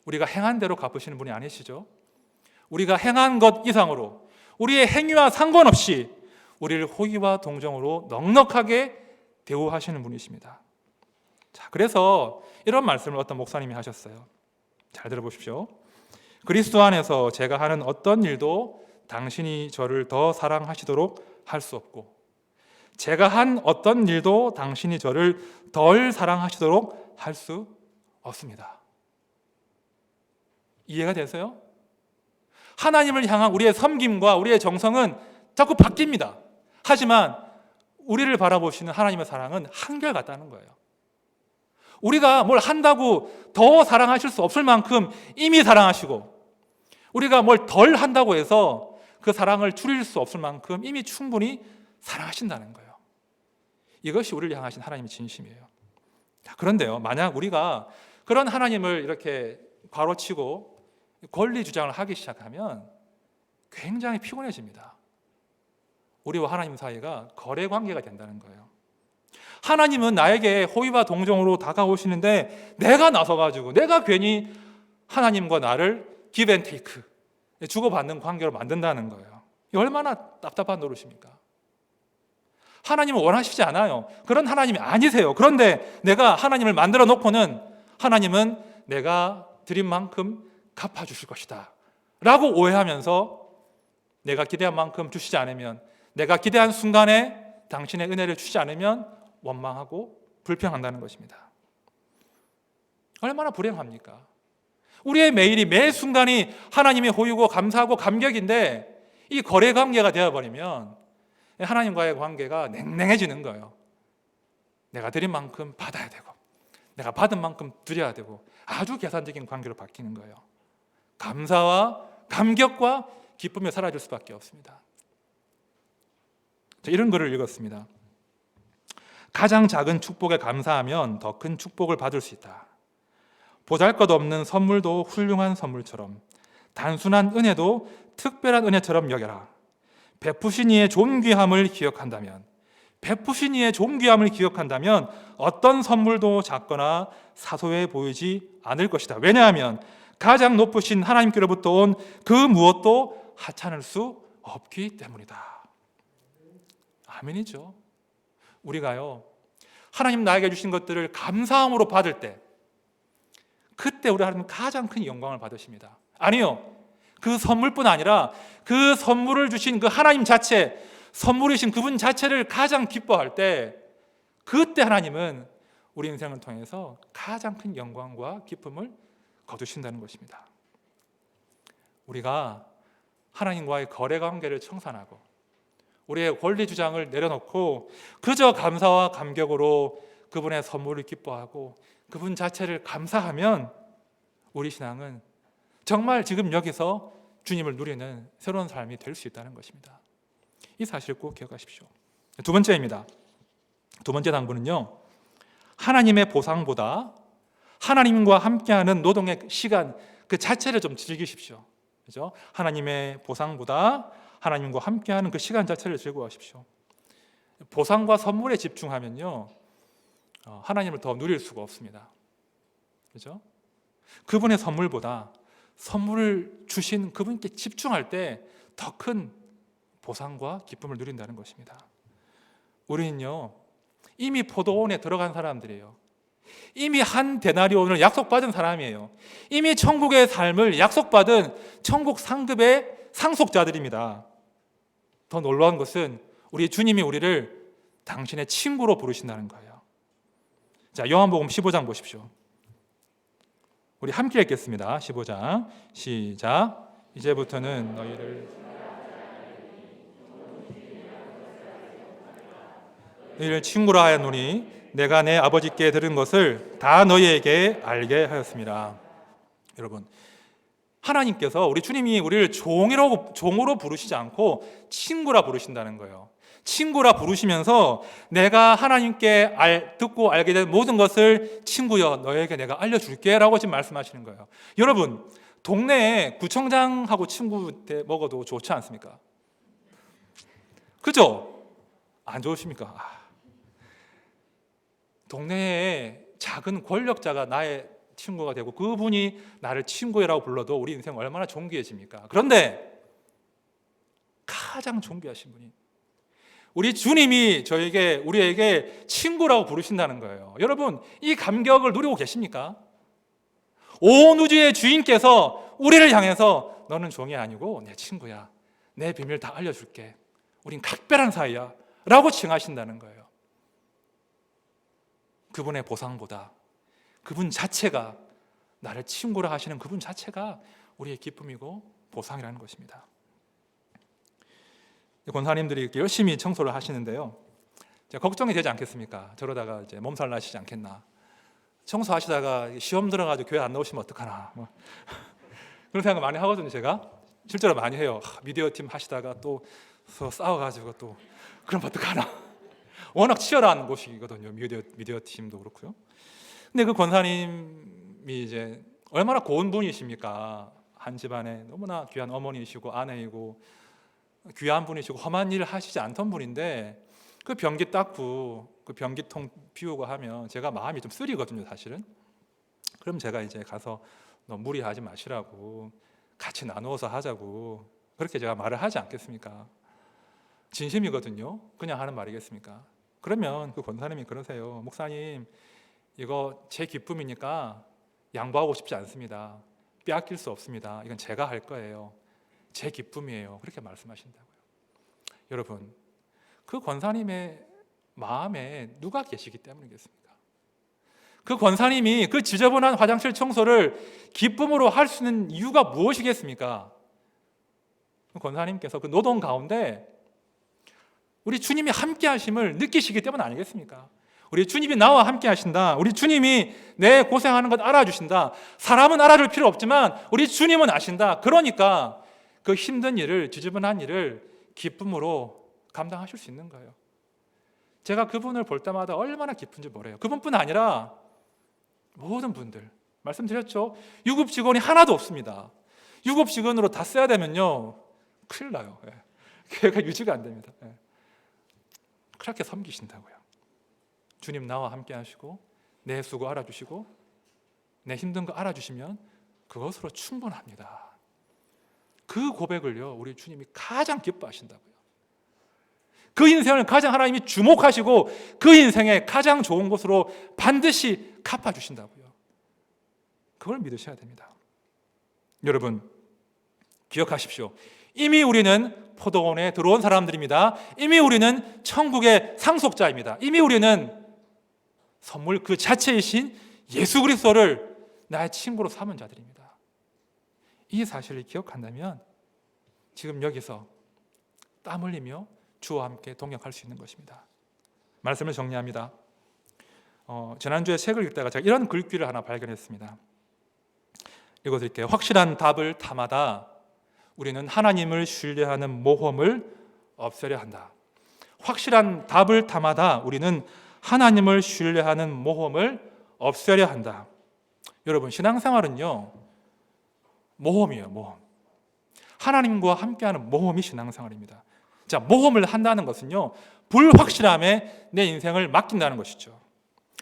우리가 행한 대로 갚으시는 분이 아니시죠? 우리가 행한 것 이상으로, 우리의 행위와 상관없이 우리를 호의와 동정으로 넉넉하게 대우하시는 분이십니다. 자, 그래서 이런 말씀을 어떤 목사님이 하셨어요. 잘 들어보십시오. 그리스도 안에서 제가 하는 어떤 일도 당신이 저를 더 사랑하시도록 할 수 없고, 제가 한 어떤 일도 당신이 저를 덜 사랑하시도록 할 수 없습니다. 이해가 되세요? 하나님을 향한 우리의 섬김과 우리의 정성은 자꾸 바뀝니다. 하지만 우리를 바라보시는 하나님의 사랑은 한결같다는 거예요. 우리가 뭘 한다고 더 사랑하실 수 없을 만큼 이미 사랑하시고, 우리가 뭘 덜 한다고 해서 그 사랑을 줄일 수 없을 만큼 이미 충분히 사랑하신다는 거예요. 이것이 우리를 향하신 하나님의 진심이에요. 그런데요, 만약 우리가 그런 하나님을 이렇게 괄호치고 권리 주장을 하기 시작하면 굉장히 피곤해집니다. 우리와 하나님 사이가 거래 관계가 된다는 거예요. 하나님은 나에게 호의와 동정으로 다가오시는데 내가 나서가지고, 내가 괜히 하나님과 나를 give and take, 주고받는 관계로 만든다는 거예요. 이 얼마나 답답한 노릇입니까? 하나님은 원하시지 않아요. 그런 하나님이 아니세요. 그런데 내가 하나님을 만들어 놓고는 하나님은 내가 드린 만큼 갚아주실 것이다 라고 오해하면서 내가 기대한 만큼 주시지 않으면, 내가 기대한 순간에 당신의 은혜를 주지 않으면 원망하고 불평한다는 것입니다. 얼마나 불행합니까? 우리의 매일이, 매 순간이 하나님의 호유고 감사하고 감격인데 이 거래 관계가 되어버리면 하나님과의 관계가 냉랭해지는 거예요. 내가 드린 만큼 받아야 되고, 내가 받은 만큼 드려야 되고, 아주 계산적인 관계로 바뀌는 거예요. 감사와 감격과 기쁨이 사라질 수밖에 없습니다. 이런 글을 읽었습니다. 가장 작은 축복에 감사하면 더 큰 축복을 받을 수 있다. 보잘것없는 선물도 훌륭한 선물처럼, 단순한 은혜도 특별한 은혜처럼 여겨라. 베푸신 이의 존귀함을 기억한다면, 어떤 선물도 작거나 사소해 보이지 않을 것이다. 왜냐하면 가장 높으신 하나님께로부터 온 그 무엇도 하찮을 수 없기 때문이다. 아멘이죠. 우리가요, 하나님 나에게 주신 것들을 감사함으로 받을 때, 그때 우리 하나님은 가장 큰 영광을 받으십니다. 아니요, 그 선물뿐 아니라 그 선물을 주신 그 하나님 자체, 선물이신 그분 자체를 가장 기뻐할 때, 그때 하나님은 우리 인생을 통해서 가장 큰 영광과 기쁨을 거두신다는 것입니다. 우리가 하나님과의 거래 관계를 청산하고 우리의 권리 주장을 내려놓고 그저 감사와 감격으로 그분의 선물을 기뻐하고 그분 자체를 감사하면 우리 신앙은 정말 지금 여기서 주님을 누리는 새로운 삶이 될 수 있다는 것입니다. 이 사실을 꼭 기억하십시오. 두 번째입니다. 두 번째 당부는요, 하나님의 보상보다 하나님과 함께하는 노동의 시간 그 자체를 좀 즐기십시오. 그죠? 하나님의 보상보다 하나님과 함께하는 그 시간 자체를 즐거워하십시오. 보상과 선물에 집중하면요, 하나님을 더 누릴 수가 없습니다. 그죠? 그분의 선물보다 선물을 주신 그분께 집중할 때 더 큰 보상과 기쁨을 누린다는 것입니다. 우리는요, 이미 포도원에 들어간 사람들이에요. 이미 한 데나리온을 약속받은 사람이에요. 이미 천국의 삶을 약속받은 천국 상급의 상속자들입니다. 더 놀라운 것은 우리 주님이 우리를 당신의 친구로 부르신다는 거예요. 자, 요한복음 15장 보십시오. 우리 함께 읽겠습니다. 15장 시작. 이제부터는 너희를 친구라 하였노니 내가 내 아버지께 들은 것을 다 너희에게 알게 하였습니다. 여러분, 하나님께서 우리 주님이 우리를 종으로 부르시지 않고 친구라 부르신다는 거예요. 친구라 부르시면서 내가 하나님께 듣고 알게 된 모든 것을 친구여 너에게 내가 알려줄게 라고 지금 말씀하시는 거예요. 여러분, 동네에 구청장하고 친구 때 먹어도 좋지 않습니까? 그죠? 안 좋으십니까? 동네에 작은 권력자가 나의 친구가 되고 그분이 나를 친구라고 불러도 우리 인생 얼마나 존귀해집니까? 그런데 가장 존귀하신 분이 우리 주님이 우리에게 친구라고 부르신다는 거예요. 여러분, 이 감격을 누리고 계십니까? 온 우주의 주인께서 우리를 향해서 너는 종이 아니고 내 친구야. 내 비밀 다 알려줄게. 우린 각별한 사이야 라고 칭하신다는 거예요. 그분의 보상보다 그분 자체가, 나를 친구라 하시는 그분 자체가 우리의 기쁨이고 보상이라는 것입니다. 권사님들이 이렇게 열심히 청소를 하시는데요, 걱정이 되지 않겠습니까? 저러다가 이제 몸살 나시지 않겠나, 청소하시다가 시험 들어가지고 교회 안 나오시면 어떡하나, 그런 생각 많이 하거든요. 제가 실제로 많이 해요. 미디어 팀 하시다가 또 싸워가지고 또 그럼 어떡하나. 워낙 치열한 곳이거든요. 미디어 팀도 그렇고요. 근데 그 권사님이 이제 얼마나 고운 분이십니까? 한 집안에 너무나 귀한 어머니이시고 아내이고 귀한 분이시고 험한 일을 하시지 않던 분인데, 그 변기 닦고 그 변기통 비우고 하면 제가 마음이 좀 쓰리거든요, 사실은. 그럼 제가 이제 가서 너 무리하지 마시라고, 같이 나누어서 하자고 그렇게 제가 말을 하지 않겠습니까? 진심이거든요. 그냥 하는 말이겠습니까? 그러면 그 권사님이 그러세요. 목사님, 이거 제 기쁨이니까 양보하고 싶지 않습니다. 빼앗길 수 없습니다. 이건 제가 할 거예요. 제 기쁨이에요. 그렇게 말씀하신다고요. 여러분, 그 권사님의 마음에 누가 계시기 때문이겠습니까? 그 권사님이 그 지저분한 화장실 청소를 기쁨으로 할 수 있는 이유가 무엇이겠습니까? 그 권사님께서 그 노동 가운데 우리 주님이 함께 하심을 느끼시기 때문 아니겠습니까? 우리 주님이 나와 함께 하신다, 우리 주님이 내 고생하는 것 알아주신다, 사람은 알아줄 필요 없지만 우리 주님은 아신다. 그러니까 그 힘든 일을, 지저분한 일을 기쁨으로 감당하실 수 있는 거예요. 제가 그분을 볼 때마다 얼마나 기쁜지 모르요. 그분뿐 아니라 모든 분들, 말씀드렸죠? 유급 직원이 하나도 없습니다. 유급 직원으로 다 써야 되면요 큰일 나요. 교회가 유지가 안 됩니다. 그렇게 섬기신다고요. 주님 나와 함께 하시고 내 수고 알아주시고 내 힘든 거 알아주시면 그것으로 충분합니다. 그 고백을요 우리 주님이 가장 기뻐하신다고요. 그 인생을 가장 하나님이 주목하시고 그 인생의 가장 좋은 것으로 반드시 갚아주신다고요. 그걸 믿으셔야 됩니다. 여러분, 기억하십시오. 이미 우리는 포도원에 들어온 사람들입니다. 이미 우리는 천국의 상속자입니다. 이미 우리는 선물 그 자체이신 예수 그리스도를 나의 친구로 삼은 자들입니다. 이 사실을 기억한다면 지금 여기서 땀 흘리며 주와 함께 동역할 수 있는 것입니다. 말씀을 정리합니다. 지난주에 책을 읽다가 제가 이런 글귀를 하나 발견했습니다. 읽어드릴게요. 확실한 답을 탐하다 우리는 하나님을 신뢰하는 모험을 없애려 한다. 확실한 답을 탐하다 우리는 하나님을 신뢰하는 모험을 없애려 한다. 여러분, 신앙생활은요 모험이에요. 모험. 하나님과 함께하는 모험이 신앙생활입니다. 자, 모험을 한다는 것은요 불확실함에 내 인생을 맡긴다는 것이죠.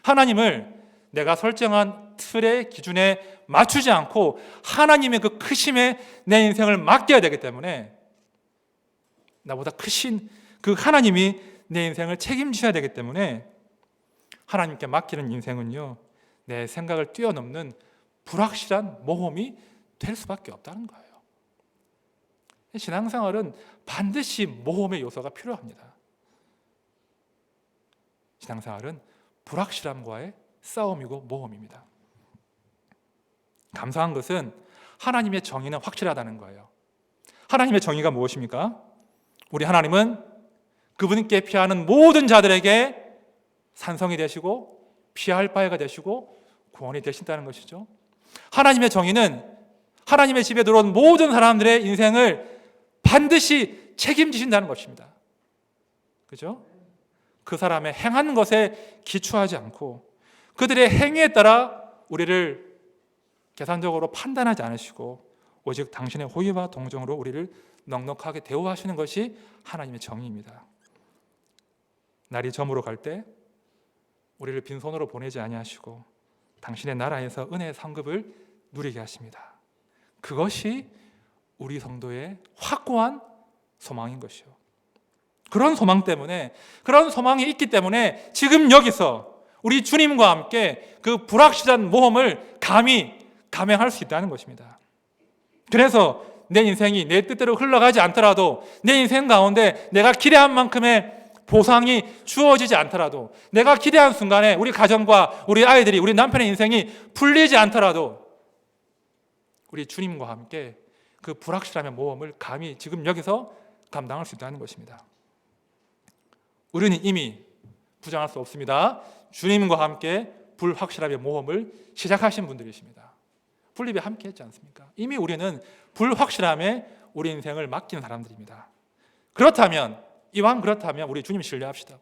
하나님을 내가 설정한 틀의 기준에 맞추지 않고 하나님의 그 크심에 내 인생을 맡겨야 되기 때문에, 나보다 크신 그 하나님이 내 인생을 책임져야 되기 때문에 하나님께 맡기는 인생은요, 내 생각을 뛰어넘는 불확실한 모험이 될 수밖에 없다는 거예요. 신앙생활은 반드시 모험의 요소가 필요합니다. 신앙생활은 불확실함과의 싸움이고 모험입니다. 감사한 것은 하나님의 정의는 확실하다는 거예요. 하나님의 정의가 무엇입니까? 우리 하나님은 그분께 피하는 모든 자들에게 산성이 되시고 피할 바위가 되시고 구원이 되신다는 것이죠. 하나님의 정의는 하나님의 집에 들어온 모든 사람들의 인생을 반드시 책임지신다는 것입니다. 그죠? 그 사람의 행한 것에 기초하지 않고 그들의 행위에 따라 우리를 계산적으로 판단하지 않으시고 오직 당신의 호의와 동정으로 우리를 넉넉하게 대우하시는 것이 하나님의 정의입니다. 날이 저물어 갈 때 우리를 빈손으로 보내지 아니하시고 당신의 나라에서 은혜의 상급을 누리게 하십니다. 그것이 우리 성도의 확고한 소망인 것이요. 그런 소망 때문에, 그런 소망이 있기 때문에 지금 여기서 우리 주님과 함께 그 불확실한 모험을 감히 감행할 수 있다는 것입니다. 그래서 내 인생이 내 뜻대로 흘러가지 않더라도, 내 인생 가운데 내가 기대한 만큼의 보상이 주어지지 않더라도, 내가 기대한 순간에 우리 가정과 우리 아이들이, 우리 남편의 인생이 풀리지 않더라도 우리 주님과 함께 그 불확실함의 모험을 감히 지금 여기서 감당할 수 있다는 것입니다. 우리는 이미 부정할 수 없습니다. 주님과 함께 불확실함의 모험을 시작하신 분들이십니다. 풀립에 함께 했지 않습니까? 이미 우리는 불확실함에 우리 인생을 맡긴 사람들입니다. 그렇다면, 이왕 그렇다면 우리 주님 신뢰합시다.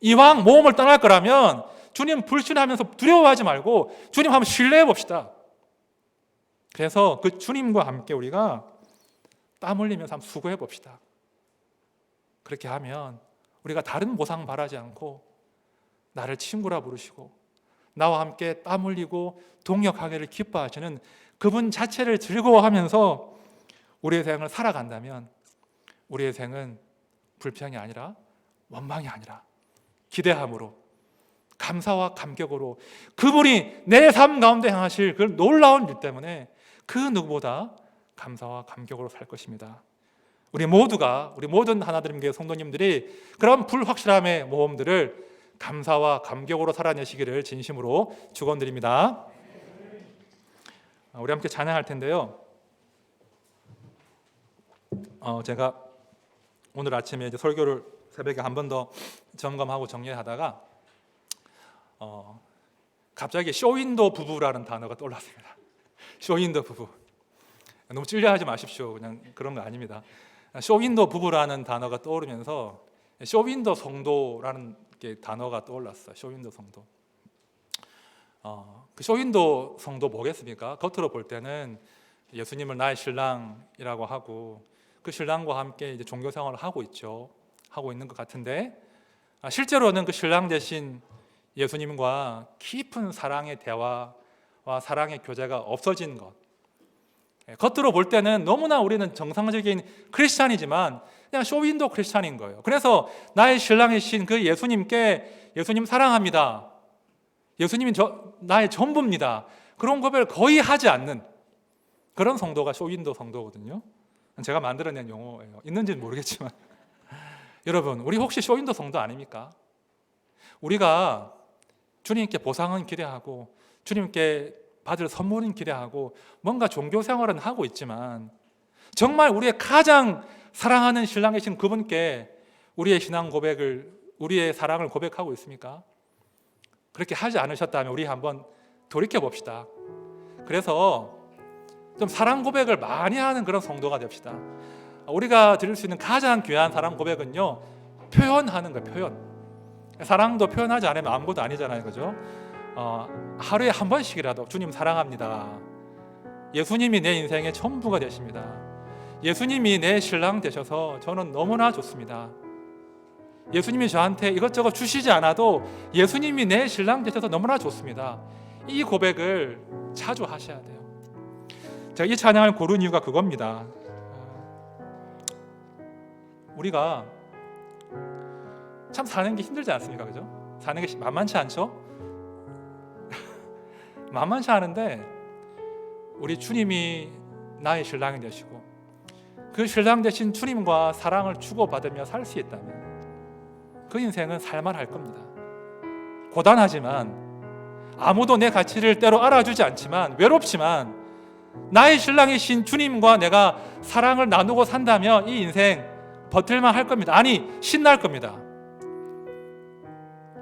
이왕 모험을 떠날 거라면 주님 불신하면서 두려워하지 말고 주님 한번 신뢰해 봅시다. 그래서 그 주님과 함께 우리가 땀 흘리면서 한번 수고해 봅시다. 그렇게 하면 우리가 다른 보상 바라지 않고 나를 친구라 부르시고 나와 함께 땀 흘리고 동역하기를 기뻐하시는 그분 자체를 즐거워하면서 우리의 생을 살아간다면 우리의 생은 불평이 아니라 원망이 아니라 기대함으로, 감사와 감격으로 그분이 내 삶 가운데 행하실 그 놀라운 일 때문에 그 누구보다 감사와 감격으로 살 것입니다. 우리 모두가, 우리 모든 하나님교회 성도님들이 그런 불확실함의 모험들을 감사와 감격으로 살아내시기를 진심으로 축원드립니다. 우리 함께 찬양할 텐데요. 제가 오늘 아침에 이제 설교를 새벽에 한 번 더 점검하고 정리하다가 갑자기 쇼윈도 부부라는 단어가 떠올랐습니다. 쇼윈도 부부. 너무 찔려하지 마십시오. 그냥 그런 거 아닙니다. 쇼윈도 부부라는 단어가 떠오르면서 쇼윈도 성도라는 게 단어가 떠올랐어요. 쇼윈도 성도. 그 쇼윈도 성도 뭐겠습니까? 겉으로 볼 때는 예수님을 나의 신랑이라고 하고 그 신랑과 함께 이제 종교 생활을 하고 있죠. 하고 있는 것 같은데 실제로는 그 신랑 대신 예수님과 깊은 사랑의 대화와 사랑의 교제가 없어진 것. 겉으로 볼 때는 너무나 우리는 정상적인 크리스찬이지만 그냥 쇼윈도 크리스찬인 거예요. 그래서 나의 신랑이신 그 예수님께 예수님 사랑합니다. 예수님이 나의 전부입니다. 그런 고백을 거의 하지 않는 그런 성도가 쇼윈도 성도거든요. 제가 만들어낸 용어예요. 있는지는 모르겠지만 여러분, 우리 혹시 쇼윈도 성도 아닙니까? 우리가 주님께 보상은 기대하고 주님께 받을 선물은 기대하고 뭔가 종교 생활은 하고 있지만 정말 우리의 가장 사랑하는 신랑이신 그분께 우리의 신앙 고백을, 우리의 사랑을 고백하고 있습니까? 그렇게 하지 않으셨다면 우리 한번 돌이켜 봅시다. 그래서 좀 사랑 고백을 많이 하는 그런 성도가 됩시다. 우리가 드릴 수 있는 가장 귀한 사랑 고백은요, 표현하는 거예요. 표현. 사랑도 표현하지 않으면 아무것도 아니잖아요, 그죠? 하루에 한 번씩이라도 주님 사랑합니다. 예수님이 내 인생의 전부가 되십니다. 예수님이 내 신랑 되셔서 저는 너무나 좋습니다. 예수님이 저한테 이것저것 주시지 않아도 예수님이 내 신랑 되셔서 너무나 좋습니다. 이 고백을 자주 하셔야 돼요. 제가 이 찬양을 고른 이유가 그겁니다. 우리가 참 사는 게 힘들지 않습니까? 그죠? 사는 게 만만치 않죠? 만만치 않은데 우리 주님이 나의 신랑이 되시고 그 신랑 되신 주님과 사랑을 주고받으며 살 수 있다면 그 인생은 살만할 겁니다. 고단하지만 아무도 내 가치를 때로 알아주지 않지만 외롭지만 나의 신랑이신 주님과 내가 사랑을 나누고 산다면 이 인생 버틸만 할 겁니다. 아니 신날 겁니다.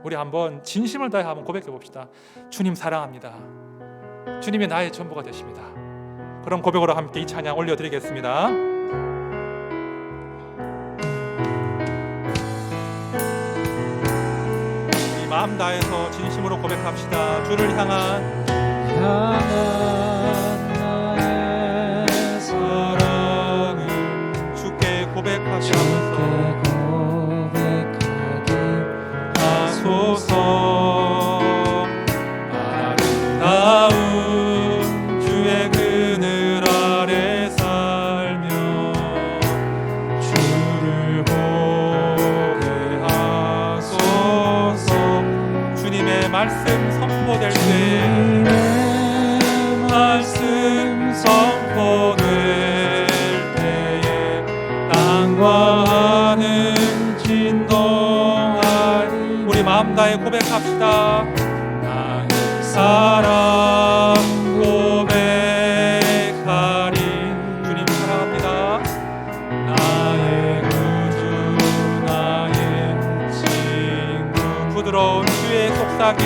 우리 한번 진심을 다해 한번 고백해 봅시다. 주님 사랑합니다. 주님이 나의 전부가 되십니다. 그럼 고백으로 함께 이 찬양 올려드리겠습니다. 우리 마음 다해서 진심으로 고백합시다. 주를 향한 나의 사랑을 주께 고백하시면서 고백하기 하소서. 아름다운 주의 그늘 아래 살며 주를 보게 하소서. 주님의 말씀 선포될 때 말씀 선포될 때에 땅과 하늘 진동하리. 우리 마음 다해 고백합시다. 나의 사랑 고백하리. 주님 사랑합니다. 나의 구주 나의 친구 부드러운 주의 속삭임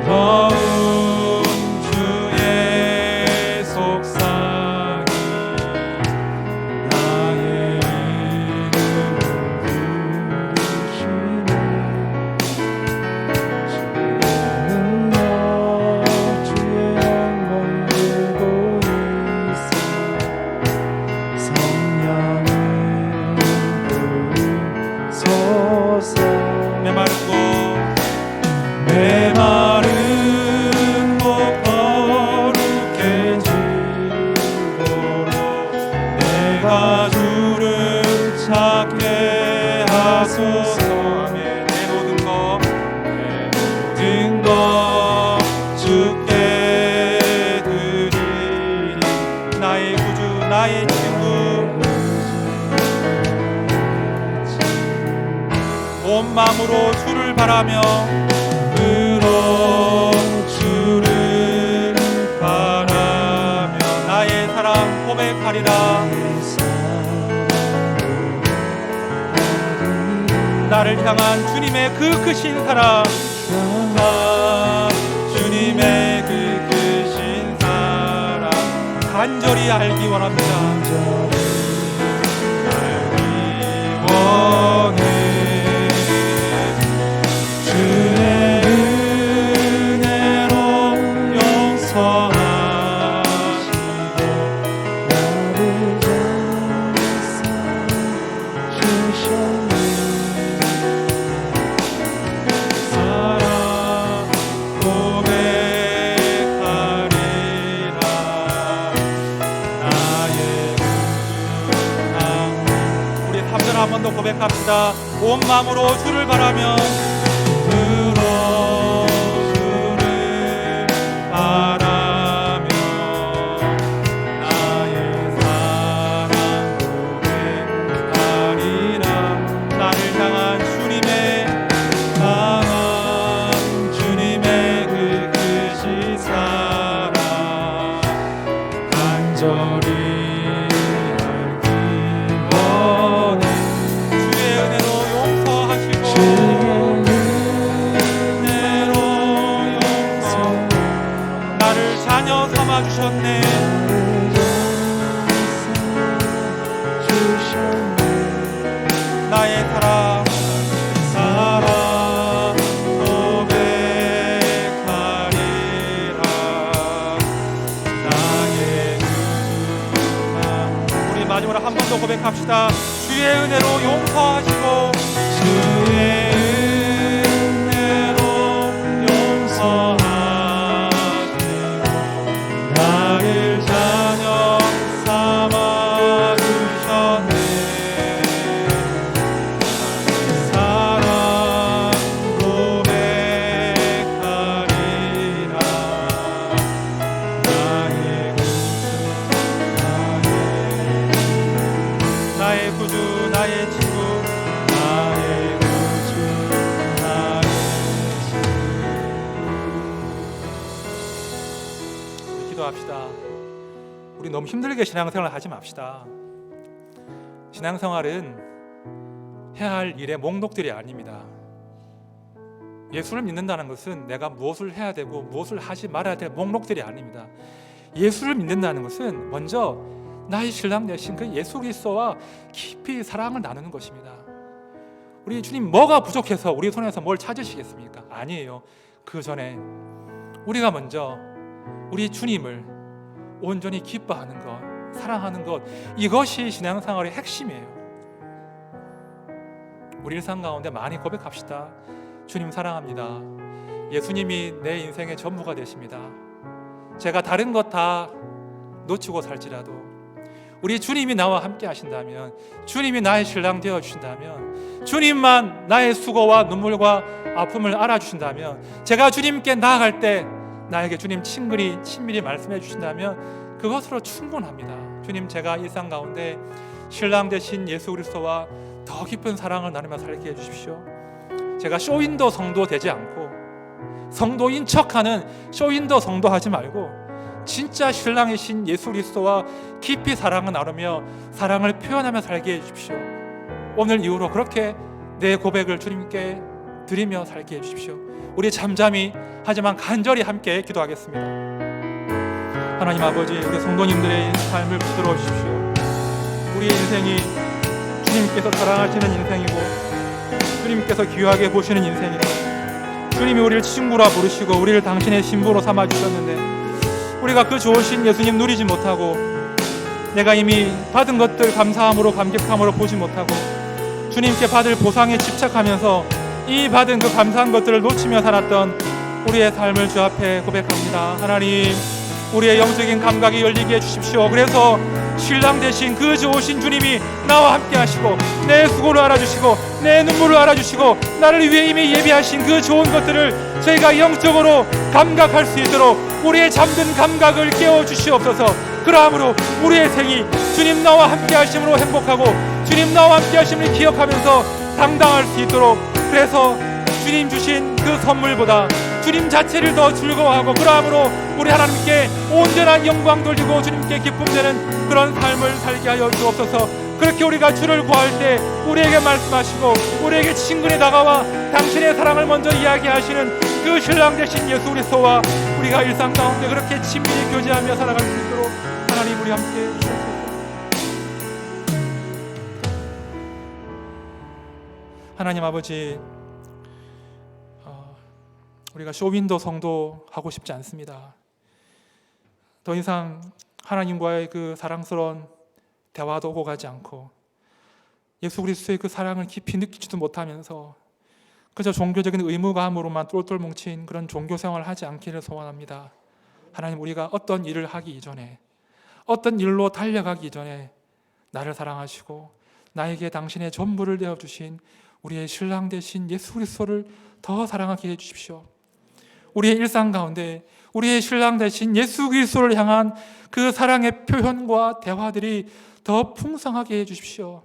더운 주의 속삭임 나의 이름을 부르시네. 주의 영광 들고 있어 성령을 부르소서. 메마른 곳 거룩해지도록 내가 주를 찾게 하소서. 아멘. 내 모든 것 주께 드리리. 나의 구주 나의 친구 온 마음으로 주를 바라며 주를 바라며 나의 사랑 고백하리라. 나를 향한 주님의 그 크신 사랑 주님의 그 크신 사랑 간절히 알기 원합니다. 알기 원해. 주의 은혜로 용서하시고 나를 향해서 주셨네. 사랑 고백하리라. 나의 구주 우리 3절 한 번 더 고백합시다. 온 마음으로 주를 바라며 주를 바라며 나의 사랑 고백하리라. 나를 향한 주님의 그 크신 사랑 간절히 알기 원해. 주의 은혜로 용서하시고 나를 자녀 삼아주셨네. 나의 사랑 고백하리라. 나의 구주 우리 마지막으로 한 번 더 고백합시다. 주의 은혜로 용서하시고 기도합시다. 우리 너무 힘들게 신앙생활을 하지 맙시다. 신앙생활은 해야 할 일의 목록들이 아닙니다. 예수를 믿는다는 것은 내가 무엇을 해야 되고 무엇을 하지 말아야 될 목록들이 아닙니다. 예수를 믿는다는 것은 먼저 나의 신랑 되신 그 예수 그리스도와 깊이 사랑을 나누는 것입니다. 우리 주님 뭐가 부족해서 우리 손에서 뭘 찾으시겠습니까? 아니에요. 그 전에 우리가 먼저 우리 주님을 온전히 기뻐하는 것, 사랑하는 것, 이것이 신앙생활의 핵심이에요. 우리 일상 가운데 많이 고백합시다. 주님 사랑합니다. 예수님이 내 인생의 전부가 되십니다. 제가 다른 것 다 놓치고 살지라도 우리 주님이 나와 함께 하신다면, 주님이 나의 신랑 되어 주신다면, 주님만 나의 수고와 눈물과 아픔을 알아주신다면, 제가 주님께 나아갈 때 나에게 주님 친밀히 말씀해 주신다면 그것으로 충분합니다. 주님, 제가 일상 가운데 신랑 되신 예수 그리스도와 더 깊은 사랑을 나누며 살게 해주십시오. 제가 쇼윈도 성도 되지 않고 성도인 척하는 쇼윈도 성도 하지 말고 진짜 신랑이신 예수 그리스도와 깊이 사랑을 나누며 사랑을 표현하며 살게 해주십시오. 오늘 이후로 그렇게 내 고백을 주님께 드리며 살게 해주십시오. 우리 잠잠히 하지만 간절히 함께 기도하겠습니다. 하나님 아버지, 우리 성도님들의 삶을 붙들어 주십시오. 우리의 인생이 주님께서 사랑하시는 인생이고 주님께서 귀하게 보시는 인생이고 주님이 우리를 친구라 부르시고 우리를 당신의 신부로 삼아주셨는데 우리가 그 좋으신 예수님 누리지 못하고 내가 이미 받은 것들 감사함으로 감격함으로 보지 못하고 주님께 받을 보상에 집착하면서 이 받은 그 감사한 것들을 놓치며 살았던 우리의 삶을 주 앞에 고백합니다. 하나님, 우리의 영적인 감각이 열리게 해주십시오. 그래서 신랑 되신 그 좋으신 주님이 나와 함께 하시고 내 수고를 알아주시고 내 눈물을 알아주시고 나를 위해 이미 예비하신 그 좋은 것들을 저희가 영적으로 감각할 수 있도록 우리의 잠든 감각을 깨워주시옵소서. 그러함으로 우리의 생이 주님 나와 함께 하심으로 행복하고 주님 나와 함께 하심을 기억하면서 당당할 수 있도록, 그래서 주님 주신 그 선물보다 주님 자체를 더 즐거워하고 그러함으로 우리 하나님께 온전한 영광 돌리고 주님께 기쁨 되는 그런 삶을 살게 하여 주옵소서. 그렇게 우리가 주를 구할 때 우리에게 말씀하시고 우리에게 친근히 다가와 당신의 사랑을 먼저 이야기하시는 그 신랑 되신 예수 그리스도와 우리가 일상 가운데 그렇게 친밀히 교제하며 살아갈 수 있도록 하나님 우리 함께 해주옵소서. 하나님 아버지, 우리가 쇼윈도 성도 하고 싶지 않습니다. 더 이상 하나님과의 그 사랑스러운 대화도 오고 가지 않고 예수 그리스도의 그 사랑을 깊이 느끼지도 못하면서 그저 종교적인 의무감으로만 똘똘 뭉친 그런 종교 생활을 하지 않기를 소원합니다. 하나님, 우리가 어떤 일을 하기 이전에, 어떤 일로 달려가기 이전에 나를 사랑하시고 나에게 당신의 전부를 내어주신 우리의 신랑 되신 예수 그리스도를 더 사랑하게 해주십시오. 우리의 일상 가운데 우리의 신랑 되신 예수 그리스도를 향한 그 사랑의 표현과 대화들이 더 풍성하게 해주십시오.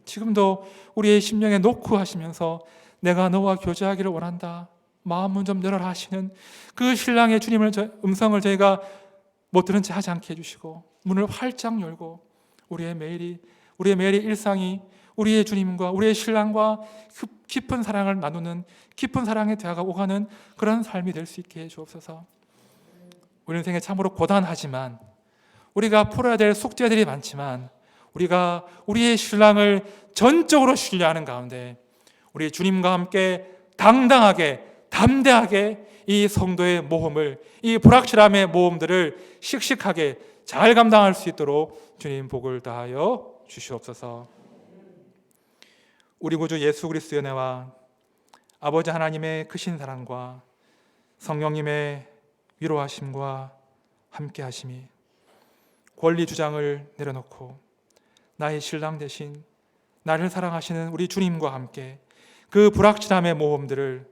지금도 우리의 심령에 노크하시면서 내가 너와 교제하기를 원한다, 마음문 좀 열어라 하시는 그 신랑의 주님의 음성을 저희가 못 들은 채 하지 않게 해주시고 문을 활짝 열고 우리의 매일이 일상이 우리의 주님과 우리의 신랑과 깊은 사랑을 나누는 깊은 사랑의 대화가 오가는 그런 삶이 될 수 있게 해 주옵소서. 우리 인생에 참으로 고단하지만 우리가 풀어야 될 숙제들이 많지만 우리가 우리의 신랑을 전적으로 신뢰하는 가운데 우리 주님과 함께 당당하게 담대하게 이 성도의 모험을, 이 불확실함의 모험들을 씩씩하게 잘 감당할 수 있도록 주님 복을 다하여 주시옵소서. 우리 구주 예수 그리스도의 은혜와 아버지 하나님의 크신 사랑과 성령님의 위로하심과 함께하심이 권리 주장을 내려놓고 나의 신랑 대신 나를 사랑하시는 우리 주님과 함께 그 불확실함의 모험들을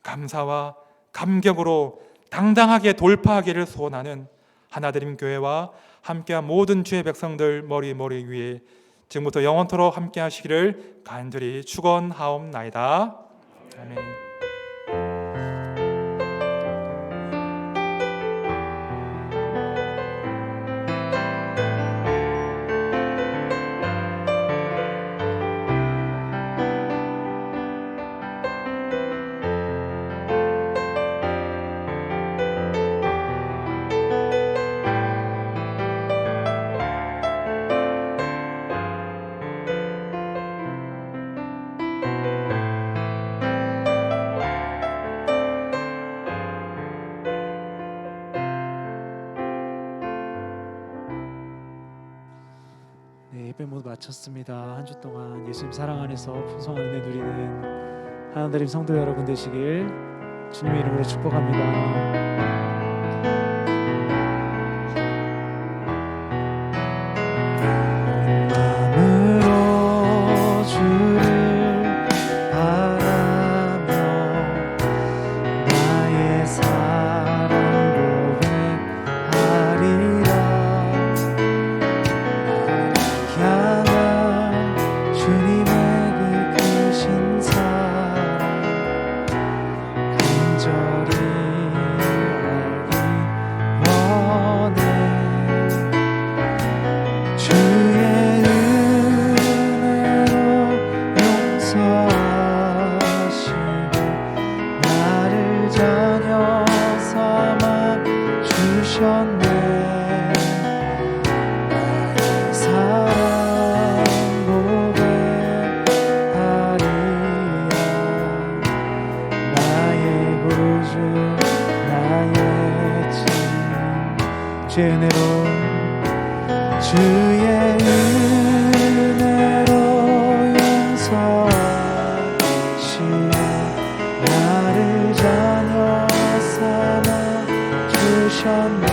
감사와 감격으로 당당하게 돌파하기를 소원하는 하나드림 교회와 함께한 모든 주의 백성들 머리 위에 지금부터 영원토록 함께 하시기를 간절히 축원하옵나이다. 아멘. 마쳤습니다. 한 주 동안 예수님 사랑 안에서 풍성한 은혜 누리는 하나님 성도 여러분 되시길 주님의 이름으로 축복합니다. 마음으로 주를 바라며 나의 사랑 고백하리라. 향한 주님의 그 크신 사랑 간절히 알기 원해. 주의 은혜로 용서하시고 나를 자녀 삼아 주셨네. 사랑 고백하리라. 나의 구주 나의 주 주의 은혜로 주의 은혜로 용서하시고 나를 자녀 삼아 주셨네.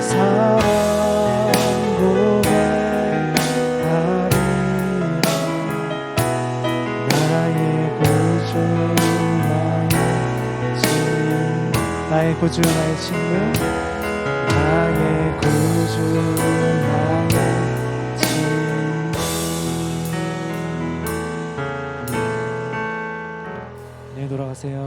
사랑 고백하리라. 나의 구주 나의 구주 나의 친구 나의 구주 나의 친구. 네, 돌아가세요.